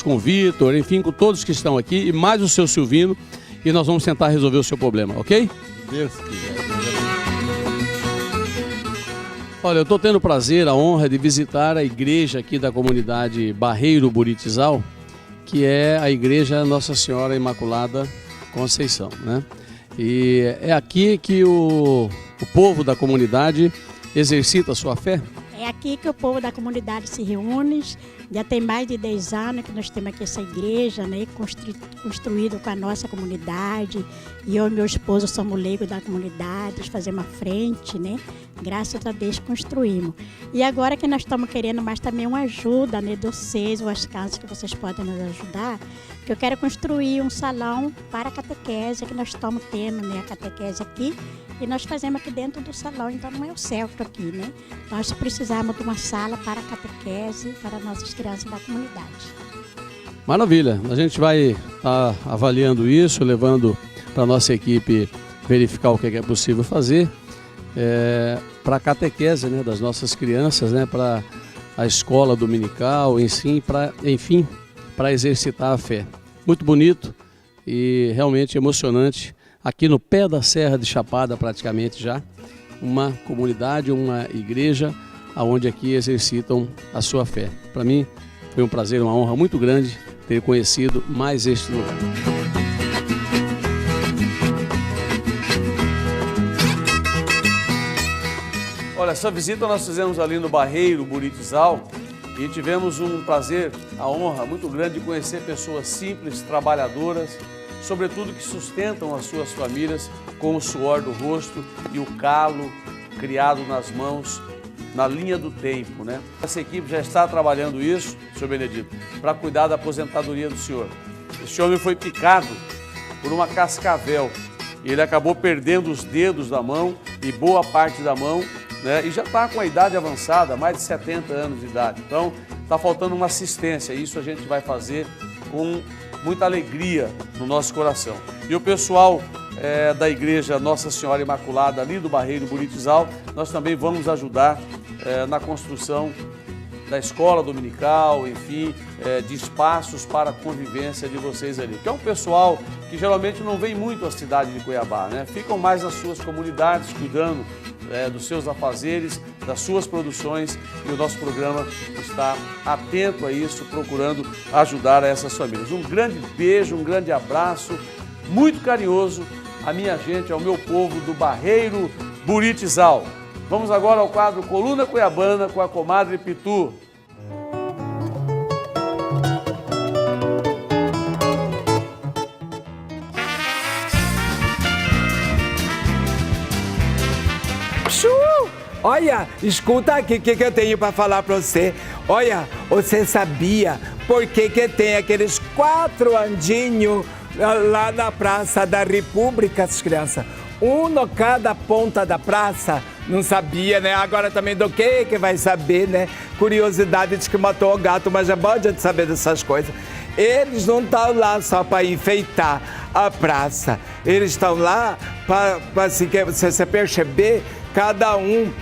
com o Vitor, enfim, com todos que estão aqui, e mais o seu Silvino, e nós vamos tentar resolver o seu problema, ok? Deus quiser. Olha, eu estou tendo o prazer, a honra de visitar a igreja aqui da comunidade Barreiro Buritizal, que é a igreja Nossa Senhora Imaculada Conceição, né? E é aqui que o povo da comunidade exercita a sua fé? É aqui que o povo da comunidade se reúne. Já tem mais de 10 anos que nós temos aqui essa igreja, né, construída com a nossa comunidade. E eu e meu esposo somos leigos da comunidade, fazemos uma frente, né? Graças a Deus construímos. E agora que nós estamos querendo mais também uma ajuda, né, de vocês, ou as casas que vocês podem nos ajudar, que eu quero construir um salão para a catequese, que nós estamos tendo, né, a catequese aqui. E nós fazemos aqui dentro do salão, então não é o certo aqui, né? Nós precisamos de uma sala para a catequese, para nossas crianças da comunidade. Maravilha, a gente vai estar avaliando isso, levando para a nossa equipe verificar o que é possível fazer para a catequese, né, das nossas crianças, né, para a escola dominical, enfim, para exercitar a fé. Muito bonito e realmente emocionante. Aqui no pé da Serra de Chapada, praticamente já, uma comunidade, uma igreja, onde aqui exercitam a sua fé. Para mim, foi um prazer, uma honra muito grande ter conhecido mais este lugar. Olha, essa visita nós fizemos ali no Barreiro Buritizal e tivemos um prazer, a honra muito grande de conhecer pessoas simples, trabalhadoras, sobretudo que sustentam as suas famílias com o suor do rosto e o calo criado nas mãos, na linha do tempo, né? Essa equipe já está trabalhando isso, senhor Benedito, para cuidar da aposentadoria do senhor. Esse homem foi picado por uma cascavel e ele acabou perdendo os dedos da mão e boa parte da mão, né? E já está com a idade avançada, mais de 70 anos de idade. Então, está faltando uma assistência. Isso a gente vai fazer com muita alegria no nosso coração. E o pessoal da igreja Nossa Senhora Imaculada, ali do Barreiro Buritizal, nós também vamos ajudar na construção da escola dominical, enfim, de espaços para a convivência de vocês ali. Que é um pessoal que geralmente não vem muito à cidade de Cuiabá, né? Ficam mais nas suas comunidades, cuidando dos seus afazeres das suas produções e o nosso programa está atento a isso, procurando ajudar essas famílias. Um grande beijo, um grande abraço, muito carinhoso à minha gente, ao meu povo do Barreiro Buritizal. Vamos agora ao quadro Coluna Cuiabana com a comadre Pitu. Olha, escuta aqui o que eu tenho para falar para você. Olha, você sabia por que tem aqueles 4 andinhos lá na Praça da República, as crianças? Um no cada ponta da praça. Não sabia, né? Agora também do que vai saber, né? Curiosidade de que matou o gato, mas é bom de saber dessas coisas. Eles não estão lá só para enfeitar a praça. Eles estão lá para, assim, se você perceber, cada um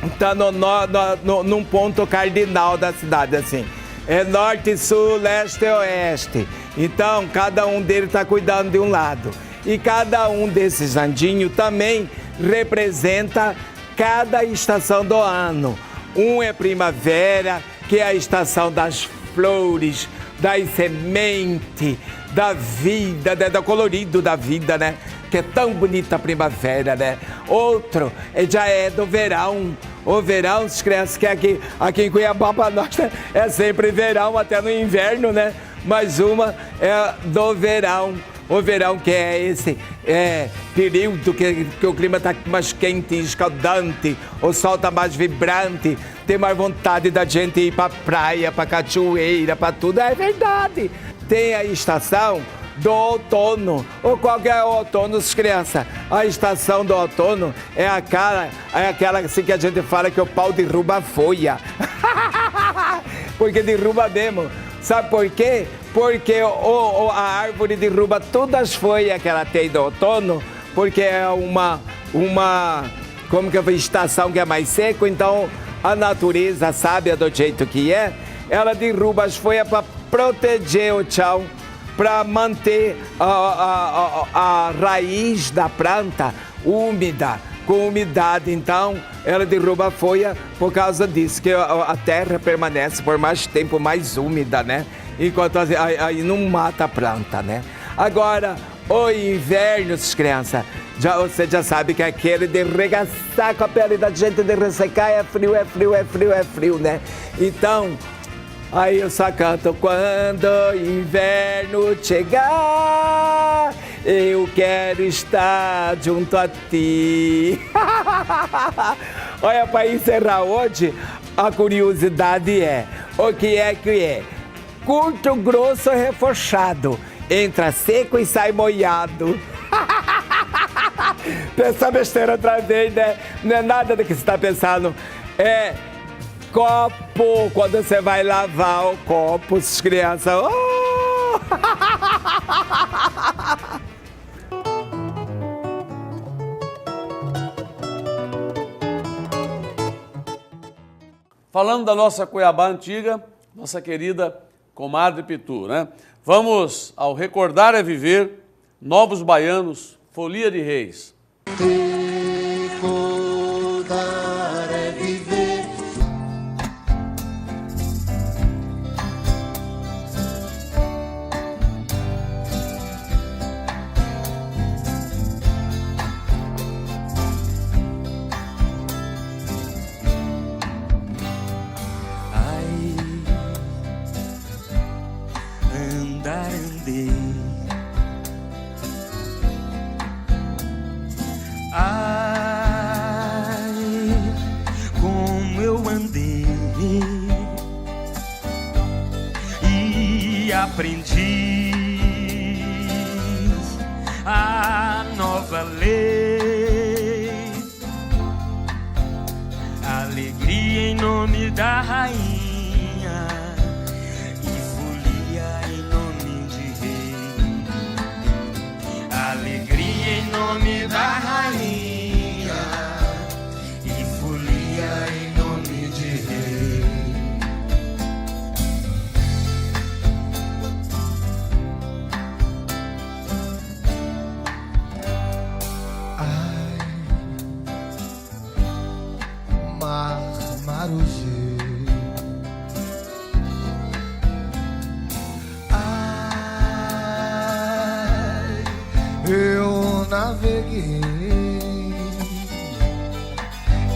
está num ponto cardinal da cidade, assim. É norte, sul, leste e oeste. Então, cada um deles está cuidando de um lado. E cada um desses andinhos também representa cada estação do ano. Um é primavera, que é a estação das flores, das sementes, da vida, do colorido da vida, né? Que é tão bonita a primavera, né? Outro já é do verão. O verão, as crianças, que aqui em Cuiabá, para nós, né? É sempre verão, até no inverno, né? Mas uma é do verão. O verão, que é esse período que o clima está mais quente, escaldante, o sol está mais vibrante, tem mais vontade da gente ir para a praia, para a cachoeira, para tudo. É verdade. Tem a estação do outono. Ou qual que é o outono, crianças? A estação do outono é aquela assim que a gente fala que o pau derruba a folha. Porque derruba mesmo. Sabe por quê? Porque a árvore derruba todas as folhas que ela tem do outono, porque é uma estação que é mais seca, então a natureza, sábia do jeito que é, ela derruba as folhas para proteger o chão, para manter a raiz da planta úmida, com umidade. Então, ela derruba a folha por causa disso, que a terra permanece por mais tempo mais úmida, né? Enquanto aí não mata a planta, né? Agora, o inverno, crianças, você já sabe que é aquele de regaçar com a pele da gente, de ressecar, é frio, é frio, é frio, é frio, né? Então, aí eu só canto: quando o inverno chegar, eu quero estar junto a ti. Olha, para encerrar hoje, a curiosidade é: o que é? Curto, grosso, reforçado. Entra seco e sai molhado. Pensa besteira outra vez, né? Não é nada do que você está pensando. É copo, quando você vai lavar o copo, crianças. Oh! Falando da nossa Cuiabá antiga, nossa querida comadre Pitu, né? Vamos ao Recordar é Viver, Novos Baianos, Folia de Reis. Recordar é viver. Andei. Ai, como eu andei e aprendi a nova lei, alegria em nome da rainha. Em nome da rainha e folia em nome de rei. Ai, mas eu naveguei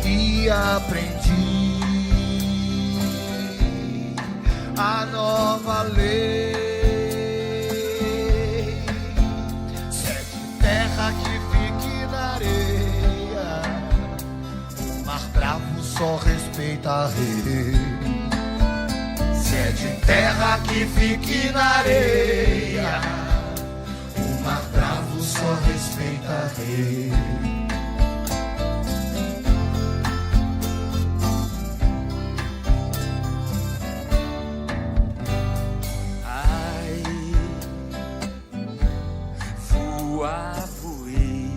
e aprendi a nova lei. Sete terra que fique na areia, o mar bravo só respeita rei. Sete terra que fique na areia, o mar bravo só respeita rei. Ai, voei.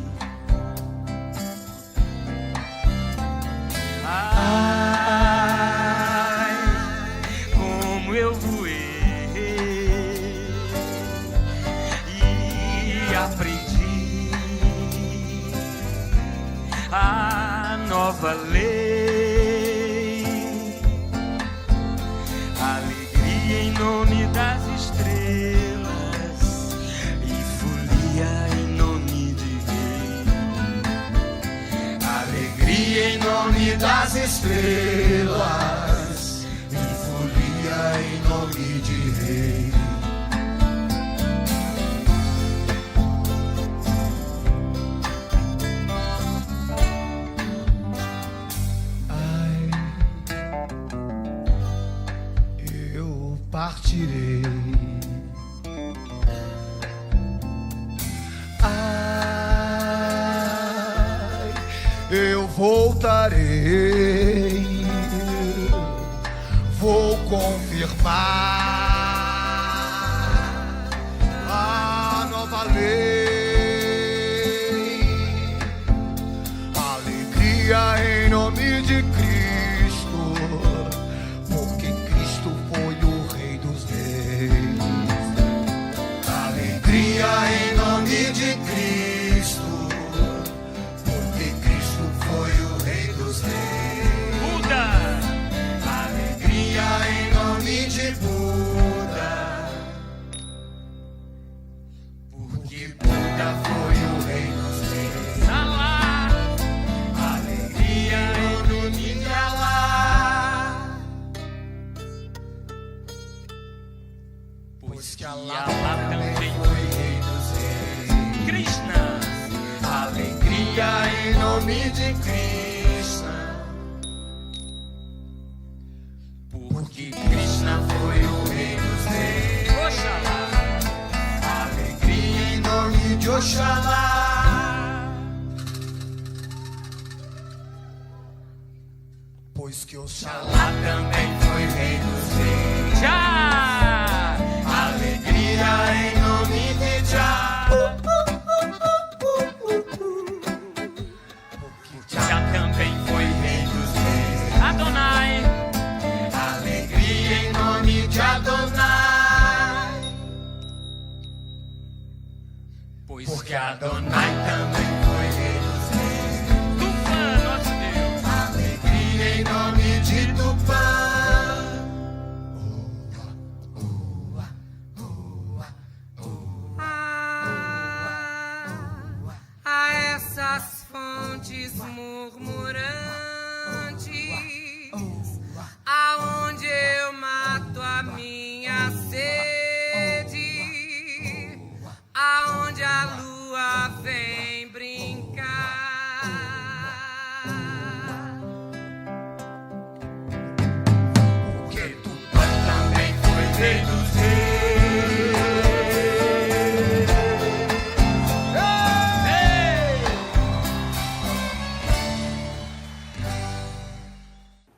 Ai, como eu voei e aprendi a nova lei, alegria em nome das estrelas e folia em nome de rei, alegria em nome das estrelas e folia em nome de rei. Partirei, ai, eu voltarei, vou confirmar a nova lei, alegria em nome de Cristo. Em nome de Cristo, porque Cristo foi o Rei dos Reis. Buda! Alegria em nome de Buda, porque Buda foi o Rei dos Reis. Alá! Alegria em nome de Alá, pois que Alá também foi Rei dos Reis. Krishna, alegria em nome de Krishna, porque Krishna foi o Rei dos Reis. Oxalá, alegria em nome de Oxalá, pois que Oxalá também foi Rei dos Reis. Já! Alegria em nome de Já. Já também foi Rei dos Reis. Adonai. Alegria em nome de Adonai, porque Adonai também foi Rei dos Reis. Tupã, nosso Deus. Alegria em nome de Tupã. Essas fontes murmurantes, aonde eu mato a minha sede, aonde a lua vem brincar, porque Tupã também foi Rei dos Reis.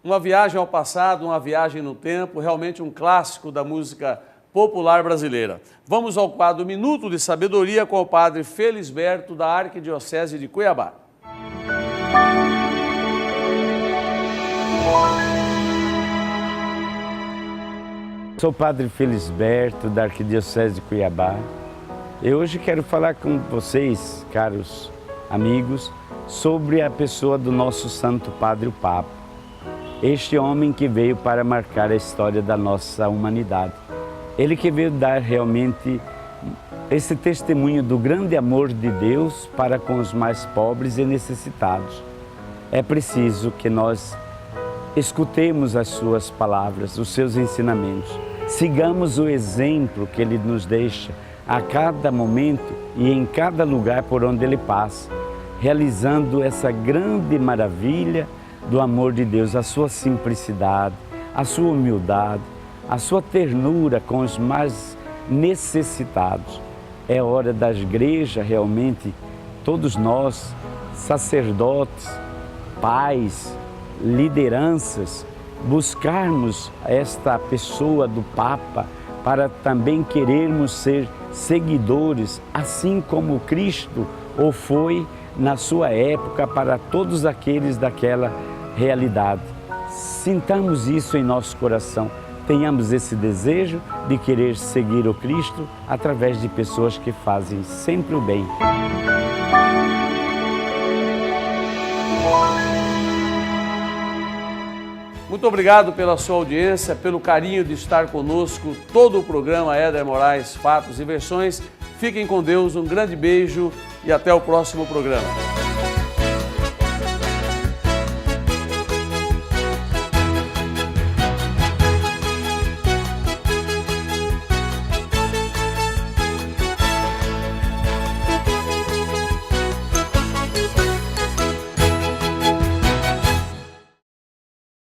Uma viagem ao passado, uma viagem no tempo, realmente um clássico da música popular brasileira. Vamos ao quadro Minuto de Sabedoria com o padre Felisberto, da Arquidiocese de Cuiabá. Sou o padre Felisberto, da Arquidiocese de Cuiabá. E hoje quero falar com vocês, caros amigos, sobre a pessoa do nosso Santo Padre o Papa. Este homem que veio para marcar a história da nossa humanidade. Ele que veio dar realmente esse testemunho do grande amor de Deus para com os mais pobres e necessitados. É preciso que nós escutemos as suas palavras, os seus ensinamentos. Sigamos o exemplo que Ele nos deixa a cada momento e em cada lugar por onde Ele passa, realizando essa grande maravilha do amor de Deus, a sua simplicidade, a sua humildade, a sua ternura com os mais necessitados. É hora da igreja realmente, todos nós, sacerdotes, pais, lideranças, buscarmos esta pessoa do Papa para também querermos ser seguidores, assim como Cristo o foi na sua época para todos aqueles daquela realidade. Sintamos isso em nosso coração, tenhamos esse desejo de querer seguir o Cristo através de pessoas que fazem sempre o bem. Muito obrigado pela sua audiência, pelo carinho de estar conosco. Todo o programa Éder Moraes, Fatos e Versões. Fiquem com Deus, um grande beijo e até o próximo programa.